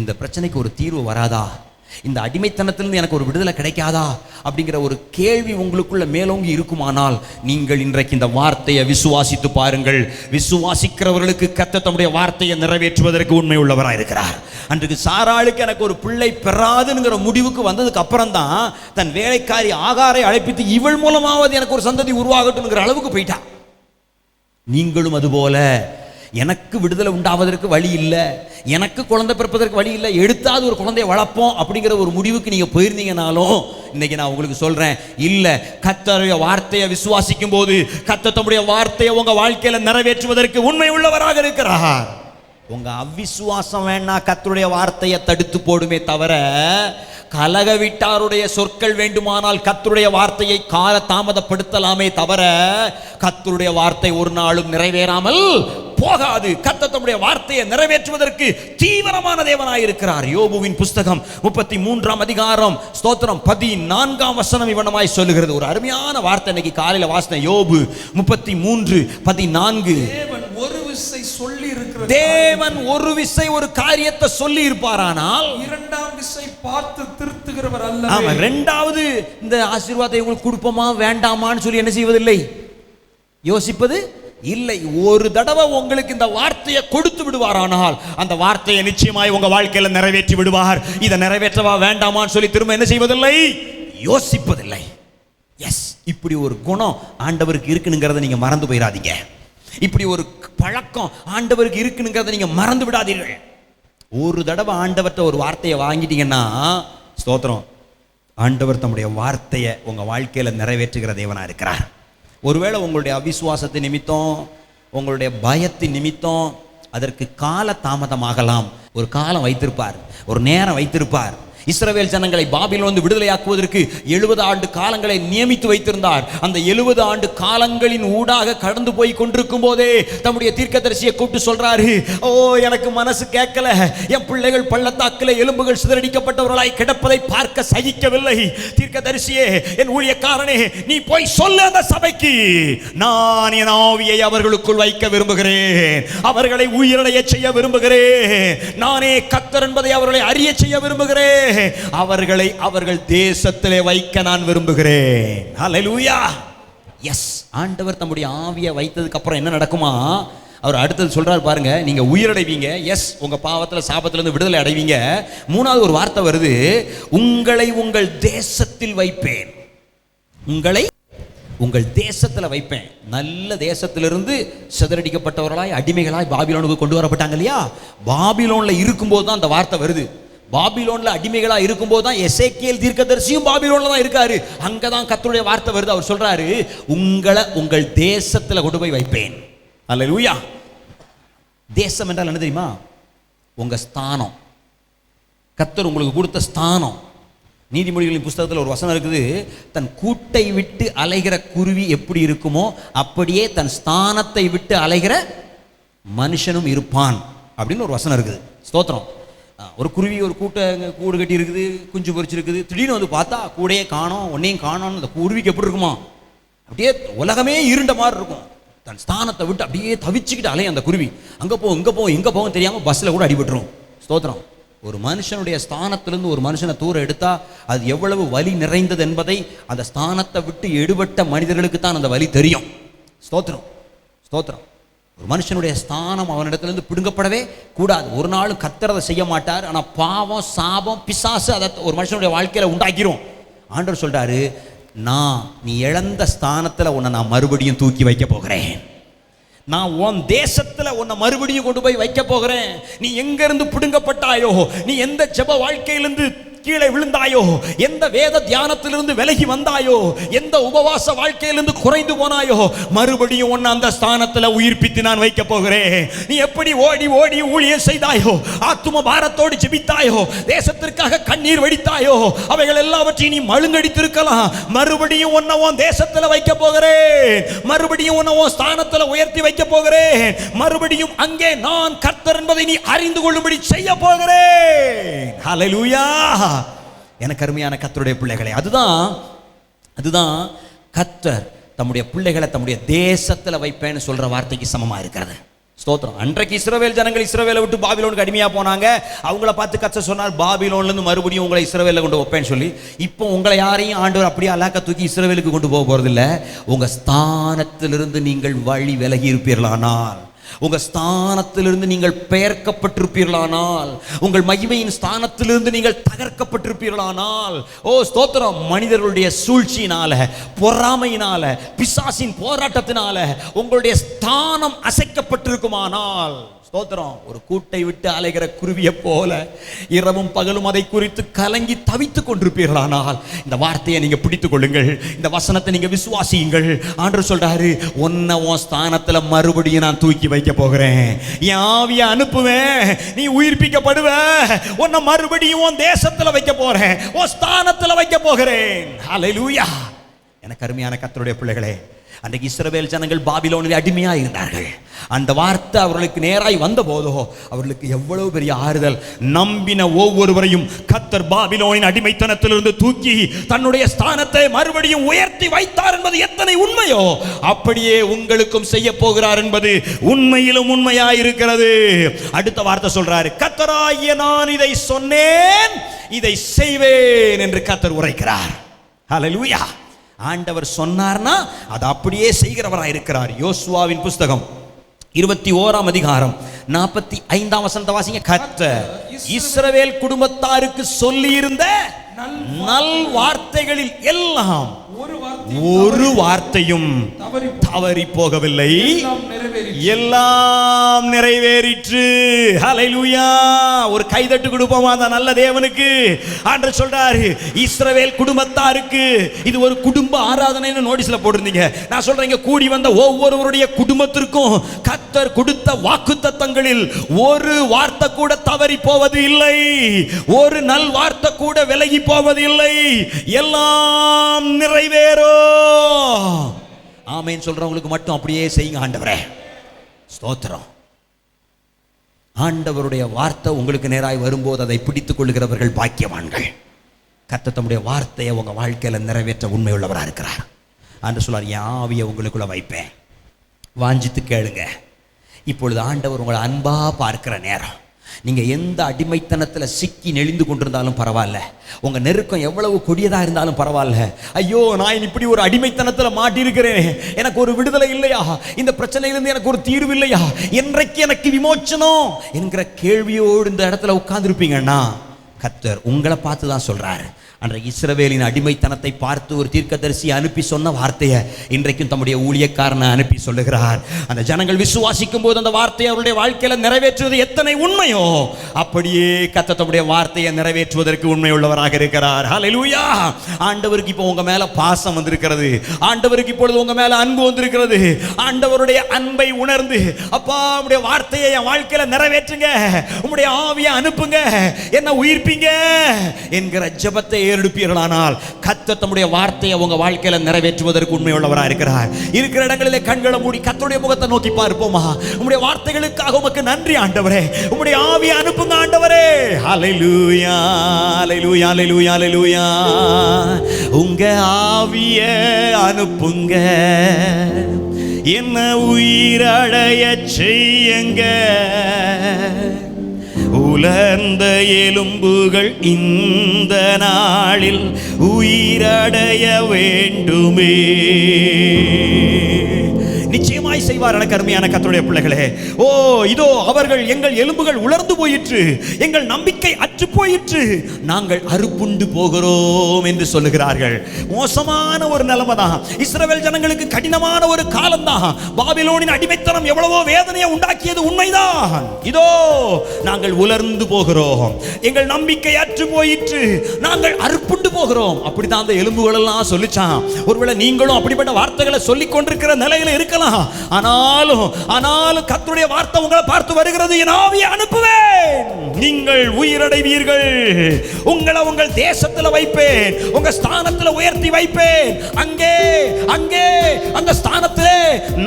இந்த பிரச்சனைக்கு ஒரு தீர்வு வராதா? இந்த அடிமைத்தனத்திலிருந்து எனக்கு ஒரு விடுதலை கிடைக்காதா அப்படிங்கிற ஒரு கேள்வி உங்களுக்குள்ள மேலோங்கி இருக்குமானால் நீங்கள் இன்றைக்கு இந்த வார்த்தையை விசுவாசித்து பாருங்கள். விசுவாசிக்கிறவர்களுக்கு கர்த்தர் தம்முடைய வார்த்தையை நிறைவேற்றுவதற்கு உண்மை உள்ளவராக இருக்கிறார். அன்றைக்கு சாராளுக்கு எனக்கு ஒரு பிள்ளை பெறாதுங்கிற முடிவுக்கு வந்ததுக்கு அப்புறம் தான் தன் வேலைக்காரி ஆகாரை அழைப்பித்து இவள் மூலமாவது எனக்கு ஒரு சந்ததி உருவாகட்டும்ங்கிற அளவுக்கு போயிட்டா. நீங்களும் அதுபோல எனக்கு விடுதலை உண்டாவதற்கு வழி இல்லை, எனக்கு குழந்தை பிறப்பதற்கு வழி இல்லை, எடுத்தாவது ஒரு குழந்தையை வளர்ப்போம் அப்படிங்கிற ஒரு முடிவுக்கு நீங்கள் போயிருந்தீங்கனாலும் இன்னைக்கு நான் உங்களுக்கு சொல்கிறேன், இல்லை, கர்த்தருடைய வார்த்தையை விசுவாசிக்கும் போது கர்த்தர் தம்முடைய வார்த்தையை உங்கள் வாழ்க்கையில் நிறைவேற்றுவதற்கு உண்மை உள்ளவராக இருக்கிறார். உங்கள் அவிசுவாசம் வேணா கர்த்தருடைய வார்த்தையை தடுத்து போடுமே தவிர, கலக வீட்டாருடைய சொற்கள் வேண்டுமானால் கர்த்தருடைய வார்த்தையை கால தாமதப்படுத்தலாமே தவிர, கர்த்தருடைய வார்த்தை ஒரு நாளும் நிறைவேறாமல் போகாது. கர்த்தர் தம்முடைய வார்த்தையை நிறைவேற்றுவதற்கு தீவிரமான தேவனாயிருக்கிறார். யோபுவின் புஸ்தகம் 33ஆம் அதிகாரம் ஸ்தோத்திரம் 14ஆம் வசனம் இவனமாய் சொல்லுகிறது. ஒரு அருமையான வார்த்தை இன்னைக்கு காலையில வாசின. யோபு 33:14. தேவன் ஒரு விசை ஒரு காரியத்தை சொல்லி இருப்பாரானால்
இரண்டாம் விசை பார்த்து திருத்துகிறவர் அல்ல.
ஆமா, இரண்டாவது இந்த ஆசீர்வாதத்தை உங்களுக்கு கொடுப்போமா வேண்டாமான்னு சொல்லி என்ன செய்வதில்லை, யோசிப்பது இல்லை. ஒரு தடவை உங்களுக்கு இந்த வார்த்தையை கொடுத்து விடுவாரானால் அந்த வார்த்தையை நிச்சயமாய் உங்க வாழ்க்கையில நிறைவேற்றி விடுவார். இதை நிறைவேற்றவா வேண்டாமான்னு சொல்லி திரும்ப என்ன செய்வதில்லை, யோசிப்பதில்லை. எஸ், இப்படி ஒரு குணம் ஆண்டவருக்கு இருக்குங்கிறத நீங்க மறந்து போயிடாதீங்க. இப்படி ஒரு பழக்கம் ஆண்டவருக்கு இருக்குங்கிறத நீங்க மறந்து விடாதீர்கள். ஒரு தடவை ஆண்டவர்கிட்ட ஒரு வார்த்தையை வாங்கிட்டீங்கன்னா ஸ்தோத்திரம், ஆண்டவர் தம்முடைய வார்த்தையை உங்க வாழ்க்கையில நிறைவேற்றுகிற தேவனா இருக்கிறார். ஒருவேளை உங்களுடைய அவிசுவாசத்தை நிமித்தம், உங்களுடைய பயத்தின் நிமித்தம் அதற்கு கால தாமதமாகலாம். ஒரு காலம் வைத்திருப்பார், ஒரு நேரம் வைத்திருப்பார். இஸ்ரவேல் ஜனங்களை பாபிலோனிலிருந்து விடுதலையாக்குவதற்கு 70 ஆண்டு காலங்களை நியமித்து வைத்திருந்தார். அந்த 70 ஆண்டு காலங்களின் ஊடாக கடந்து போய் கொண்டிருக்கும் போதே தம்முடைய தீர்க்கதரிசியை கூப்பிட்டு சொல்றாரு, ஓ எனக்கு மனசு கேட்கல, என் பிள்ளைகள் பள்ளத்தாக்கில் எலும்புகள் சிதறடிக்கப்பட்டவர்களாய் கிடப்பதை பார்க்க சகிக்கவில்லை. தீர்க்கதரிசியே, என் ஊழியக்காரனே, நீ போய் சொல்ல அந்த சபைக்கு, நான் என் ஆவியை அவர்களுக்குள் வைக்க விரும்புகிறேன், அவர்களை உயிரடைய செய்ய விரும்புகிறேன், நானே கர்த்தர் என்பதை அவர்களை அறிய செய்ய விரும்புகிறேன், அவர்களை அவர்கள் தேசத்திலே வைக்க நான் விரும்புகிறேன். ஹல்லேலூயா. எஸ், ஆண்டவர் தம்முடைய ஆவியை வைத்ததுக்கு அப்புறம் என்ன நடக்குமா, அவர் அடுத்தது சொல்றாரு பாருங்க, நீங்க உயிரடைவீங்க. எஸ், உங்க பாவத்துல சாபத்திலிருந்து விடுதலை அடைவீங்க. மூணாவது ஒரு வார்த்தை வருது, உங்களை உங்கள் தேசத்தில் வைப்பேன். உங்களை உங்கள் தேசத்தில் வைப்பேன். நல்ல தேசத்திலிருந்து சிதறடிக்கப்பட்டவர்களாய் அடிமைகளாய் பாபிலோனுக்கு கொண்டு வரப்பட்டாங்க இல்லையா, பாபிலோன்ல இருக்கும்போது தான் அந்த வார்த்தை வருது. பாபிலோன்ல அடிமைகளா இருக்கும்போது தான் எசேக்கியேல் தீர்க்கதரிசியும் பாபிலோன்ல தான் இருக்காரு. அங்கதான் கர்த்தருடைய வார்த்தை வருது. அவர் சொல்றாரு, உங்களை உங்கள் தேசத்துல கொண்டு போய் வைப்பேன். அல்லேலூயா. தேசம் என்றால் என்ன தெரியுமா, உங்க ஸ்தானம், கர்த்தர் உங்களுக்கு கொடுத்த ஸ்தானம். நீதிமொழிகளின் புஸ்தகத்தில் ஒரு வசனம் இருக்குது, தன் கூட்டை விட்டு அலைகிற குருவி எப்படி இருக்குமோ அப்படியே தன் ஸ்தானத்தை விட்டு அலைகிற மனுஷனும் இருப்பான் அப்படின்னு ஒரு வசனம் இருக்குது. ஸ்தோத்திரம். ஒரு குருவி ஒரு கூடு கட்டி இருக்குது, குஞ்சு பொறிச்சிருக்குது, திடீர்னு வந்து பார்த்தா கூடையே காணோம், ஒன்னையும் காணோம்னு அந்த குருவிக்கு எப்படி இருக்குமா, அப்படியே உலகமே இருண்ட மாதிரி இருக்கும். தன் ஸ்தானத்தை விட்டு அப்படியே தவிச்சுக்கிட்டு அலையும் அந்த குருவி. அங்கே போ இங்கே போ எங்கே போகும் தெரியாமல் பஸ்ஸில் கூட அடிபட்டுரும். ஸ்தோத்திரம். ஒரு மனுஷனுடைய ஸ்தானத்திலிருந்து ஒரு மனுஷனை தூரம் எடுத்தா அது எவ்வளவு வலி நிறைந்தது என்பதை அந்த ஸ்தானத்தை விட்டு எடுபட்ட மனிதர்களுக்கு தான் அந்த வலி தெரியும். ஸ்தோத்திரம், ஸ்தோத்திரம். ஒரு மனுஷனுடைய ஸ்தானம் அவனிடத்திலிருந்து பிடுங்கப்படவே கூடாது. ஒரு நாளும் கர்த்தர் அதை செய்ய மாட்டார். ஆனால் பாவம், சாபம், பிசாசு அதை ஒரு மனுஷனுடைய வாழ்க்கையில உண்டாக்கிரும். ஆண்டவர் சொல்றாரு, நீ இழந்த ஸ்தானத்தில் உன்னை நான் மறுபடியும் தூக்கி வைக்க போகிறேன். நான் உன் தேசத்துல உன்னை மறுபடியும் கொண்டு போய் வைக்க போகிறேன். நீ எங்க இருந்து பிடுங்கப்பட்டாயோ, நீ எந்த ஜெப வாழ்க்கையிலிருந்து கீழே விழுந்தாயோ, எந்த வேத தியானத்திலிருந்து விலகி வந்தாயோ, எந்த உபவாச வாழ்க்கையிலிருந்து குறைந்து போனாயோ, மறுபடியும் உன்னை அந்த ஸ்தானத்துல உயிர்ப்பித்து நான் வைக்க போகிறேன். நீ எப்படி ஓடி ஓடி ஊழியம் செய்தாயோ, ஆத்தும பாரத்தோடு ஜெபித்தாயோ, தேசத்திற்காக கண்ணீர் வடித்தாயோ, அவைகள் எல்லாவற்றையும் நீ மழுங்கடித்திருக்கலாம். மறுபடியும் உன்னை உன் தேசத்துல வைக்க போகிறேன். மறுபடியும் உன்னை உன் ஸ்தானத்துல உயர்த்தி வைக்க போகிறேன். மறுபடியும் அங்கே நான் கர்த்தர் என்பதை நீ அறிந்து கொள்ளும்படி செய்ய போகிறேன். ஹல்லேலூயா. எனக்கு அருமையான கர்த்தருடைய பிள்ளைகளே, அதுதான் கர்த்தர் தம்முடைய பிள்ளைகளை தம்முடைய தேசத்துல வைப்பேன்னு சொல்ற வார்த்தைக்கு சமமா இருக்கிறது. ஸ்தோத்திரம். அன்றைக்கு இஸ்ரவேல் ஜனங்கள் இஸ்ரவேலை விட்டு பாபிலோனுக்கு அடிமையா போனாங்க. அவங்கள பார்த்து கர்த்தர் சொன்னார், பாபிலோன்ல இருந்து மறுபடியும் உங்களை இஸ்ரவேல்ல கொண்டு வைப்பேன்னு சொல்லி. இப்போ உங்களை யாரையும் ஆண்டவர் அப்படியே அலாக்க தூக்கி இஸ்ரவேலுக்கு கொண்டு போக போறது இல்ல. உங்க ஸ்தானத்திலிருந்து நீங்கள் வழி விலகி இருப்பீர்களானால், உங்க ஸ்தானத்திலிருந்து நீங்கள் பெயர்க்கப்பட்டிருப்பீர்களானால், உங்கள் மகிமையின் ஸ்தானத்திலிருந்து நீங்கள் தகர்க்கப்பட்டிருப்பீர்களானால், ஓ ஸ்தோத்திரம், மனிதர்களுடைய சூழ்ச்சியினால, பொறாமையினால, பிசாசின் போராட்டத்தினால உங்களுடைய ஸ்தானம் அசைக்கப்பட்டிருக்குமானால், ஸ்தோத்திரம், ஒரு கூட்டை விட்டு அலைகிற குருவியை போல இரவும் பகலும் அதை குறித்து கலங்கி தவித்துக் கொண்டிருப்பீர்களானால், இந்த வார்த்தையை நீங்க பிடித்துக் கொள்ளுங்கள், இந்த வசனத்தை நீங்க விசுவாசியுங்கள். ஆண்டவர் சொல்றாரு, உன்னை உன் ஸ்தானத்துல மறுபடியும் நான் தூக்கி வைக்க போகிறேன், என் ஆவியை அனுப்புவேன், நீ உயிர்ப்பிக்கப்படுவ, உன்னை மறுபடியும் உன் தேசத்துல வைக்க போறேன், உன் ஸ்தானத்துல வைக்க போகிறேன். ஹல்லேலூயா. எனக்கு அருமையான கர்த்தருடைய பிள்ளைகளே, அன்றைக்கு இஸ்ரவேல் ஜனங்கள் பாபிலோனில் அடிமையாக இருந்தார்கள். அந்த வார்த்தை அவர்களுக்கு நேராய் வந்த போதோ அவர்களுக்கு எவ்வளவு பெரிய ஆறுதல். நம்பின ஒவ்வொருவரையும் கர்த்தர் பாபிலோனின் அடிமைத்தனத்திலிருந்து தூக்கி தன்னுடைய ஸ்தானத்தை மறுபடியும் உயர்த்தி வைத்தார் என்பது எத்தனை உண்மையோ அப்படியே உங்களுக்கும் செய்ய போகிறார் என்பது உண்மையிலும் உண்மையாயிருக்கிறது. அடுத்த வார்த்தை சொல்றாரு, கர்த்தராகிய நான் இதை சொன்னேன், இதை செய்வேன் என்று கர்த்தர் உரைக்கிறார். ஹல்லேலூயா. ஆண்டவர் சொன்னார்னா அது அப்படியே செய்கிறவராய் இருக்கிறார். யோசுவாவின் புஸ்தகம் 21ஆம் அதிகாரம் 45ஆம் வசனத்தை வாசிங்க. கர்த்தர் இஸ்ரவேல் குடும்பத்தாருக்கு சொல்லியிருந்த நல் வார்த்தைகளில் எல்லாம் ஒரு வார்த்தையும் தவறி போகவில்லை, எல்லாம் நிறைவேறிற்று. ஹல்லேலூயா. ஒரு கைதட்டு கொடுப்போமா அந்த நல்ல தேவனுக்கு? ஆண்டவர் சொல்றாரு, இஸ்ரவேல் குடும்பத்தாருக்கு, இது ஒரு குடும்ப ஆராதனைன்னு நோட்டீஸ்ல போட்டிருந்தீங்க. நான் சொல்றேன், இங்க கூடி வந்த ஒவ்வொருவருடைய குடும்பத்திற்கும் கர்த்தர் கொடுத்த வாக்குத்தத்தங்களில் ஒரு வார்த்தை கூட தவறி போவது இல்லை, ஒரு நல் வார்த்தை கூட விலகி போவது இல்லை, எல்லாம் நிறைவேறும். ஆமென் சொல்றவங்களுக்கு மட்டும் அப்படியே செய்யுங்க ஆண்டவரே. ஸ்தோத்திரம். ஆண்டவருடைய வார்த்தை உங்களுக்கு நேராய் வரும்போது அதை பிடித்துக் கொள்கிறவர்கள் பாக்கியவான்கள். கர்த்தர் தம்முடைய வார்த்தையை உங்க வாழ்க்கையில நிறைவேற்ற உண்மை உள்ளவராக இருக்கிறார். ஆண்டவர் சொல்றார், என் ஆவியை உங்களுக்குள்ள வைப்பேன், வாஞ்சித்து கேளுங்க. இப்பொழுது ஆண்டவர் உங்களை அன்பா பார்க்கிற நேரம். நீங்க எந்த அடிமைத்தனத்தில் சிக்கி நெளிந்து கொண்டிருந்தாலும் பரவாயில்ல, உங்க நெருக்கம் எவ்வளவு கொடியதா இருந்தாலும் பரவாயில்ல, ஐயோ நான் இப்படி ஒரு அடிமைத்தனத்தில் மாட்டியிருக்கிறேன், எனக்கு ஒரு விடுதலை இல்லையா, இந்த பிரச்சனையிலிருந்து எனக்கு ஒரு தீர்வு இல்லையா, என்றைக்கு எனக்கு விமோச்சனம் என்கிற கேள்வியோடு இந்த இடத்துல உட்கார்ந்துருப்பீங்கன்னா, கர்த்தர் உங்களை பார்த்து தான் சொல்றாரு. அன்றைக்கு இஸ்ரவேலின் அடிமைத்தனத்தை பார்த்து ஒரு தீர்க்கதரிசி அனுப்பி சொன்ன வார்த்தையை இன்றைக்கும் தம்முடைய ஊழியக்காரனை அனுப்பி சொல்லுகிறார். அந்த ஜனங்கள் விசுவாசிக்கும் போது அந்த வார்த்தையை அவருடைய வாழ்க்கையில நிறைவேற்றுவது எத்தனை உண்மையோ அப்படியே கர்த்தர் தம்முடைய வார்த்தையை நிறைவேற்றுவதற்கு உண்மை உள்ளவராக இருக்கிறார். ஹல்லேலூயா. ஆண்டவருக்கு இப்போ உங்க மேல பாசம் வந்திருக்கிறது, ஆண்டவருக்கு இப்பொழுது உங்க மேல அன்பு வந்திருக்கிறது. ஆண்டவருடைய அன்பை உணர்ந்து, அப்பா உம்முடைய வார்த்தையை என் வாழ்க்கையில நிறைவேற்றுங்க, உம்முடைய ஆவியை அனுப்புங்க, என்ன உயிர்ப்பீங்க என்கிற ஜெபத்தை ஏறெடுப்பீர்களானால் கர்த்தர் தம்முடைய வார்த்தையை உங்க வாழ்க்கையில நிறைவேற்றுவதற்கு உண்மை உள்ளவராக இருக்கிறார். இருக்கிற இடங்களிலே கண்களை மூடி கர்த்தருடைய முகத்தை நோக்கி பார்ப்போமா? உம்முடைய வார்த்தைகளுக்காக உமக்கு நன்றி ஆண்டவரே, உம்முடைய ஆவியை அனுப்புங்க ஆண்டவரே. ஹல்லேலூயா, ஹல்லேலூயா, ஹல்லேலூயா, ஹல்லேலூயா. உங்க ஆவியை அனுப்புங்க, என்ன உயிரடைய செய்யுங்க, உலர்ந்த எலும்புகள் இந்த நாளில் உயிரடைய வேண்டுமே. நிச்சயமாய் செய்வார். எனக்கு அருமையான கர்த்தருடைய பிள்ளைகளே, ஓ இதோ அவர்கள், எங்கள் எலும்புகள் உலர்ந்து போயிற்று, எங்கள் நம்பிக்கை அற்று போயிற்று, நாங்கள் அறுப்புண்டு போகிறோம் என்று சொல்லுகிறார்கள். மோசமான ஒரு நிலைமை தான். இஸ்ரவேல் ஜனங்களுக்கு கடினமான ஒரு காலம் தான். பாபிலோனின் அடிமைத்தனம் எவ்வளவோ வேதனையை உண்டாக்கியது உண்மைதான். இதோ நாங்கள் உலர்ந்து போகிறோம், எங்கள் நம்பிக்கை அற்று போயிற்று, நாங்கள் அறுப்புண்டு போகிறோம். அப்படிதான் அந்த எலும்புகள் எல்லாம் சொல்லிச்சான். ஒருவேளை நீங்களும் அப்படிப்பட்ட வார்த்தைகளை சொல்லிக் கொண்டிருக்கிற நிலையில இருக்கலாம். ஆனாலும் கர்த்தருடைய வார்த்தை உங்களை பார்த்து வருகிறது, என் ஆவியை அனுப்புவேன், நீங்கள் உயிரடைவீர்கள், உங்களை உங்கள் தேசத்தில் வைப்பேன், உங்க ஸ்தானத்தில் உயர்த்தி வைப்பேன், அங்கே அங்கே அந்த ஸ்தானத்திலே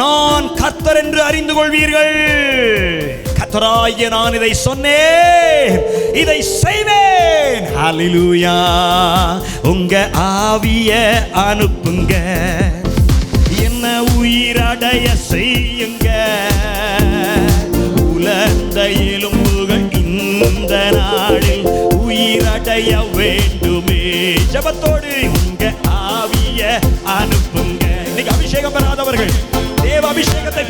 நான் கர்த்தர் என்று அறிந்து கொள்வீர்கள். கர்த்தராகிய நான் இதை சொன்னேன், இதை செய்வேன். ஹல்லேலூயா. உங்க ஆவியை அனுப்புங்க, என்ன உயிரடைய செய்யுங்க, எலும்புகள் இந்த நாளில் உயிரடைய வேண்டுமே. ஜெபத்தோடு உங்க ஆவிய அனுப்புங்க. இன்னைக்கு அபிஷேகம் பெறாதவர்கள் தேவ அபிஷேகத்தை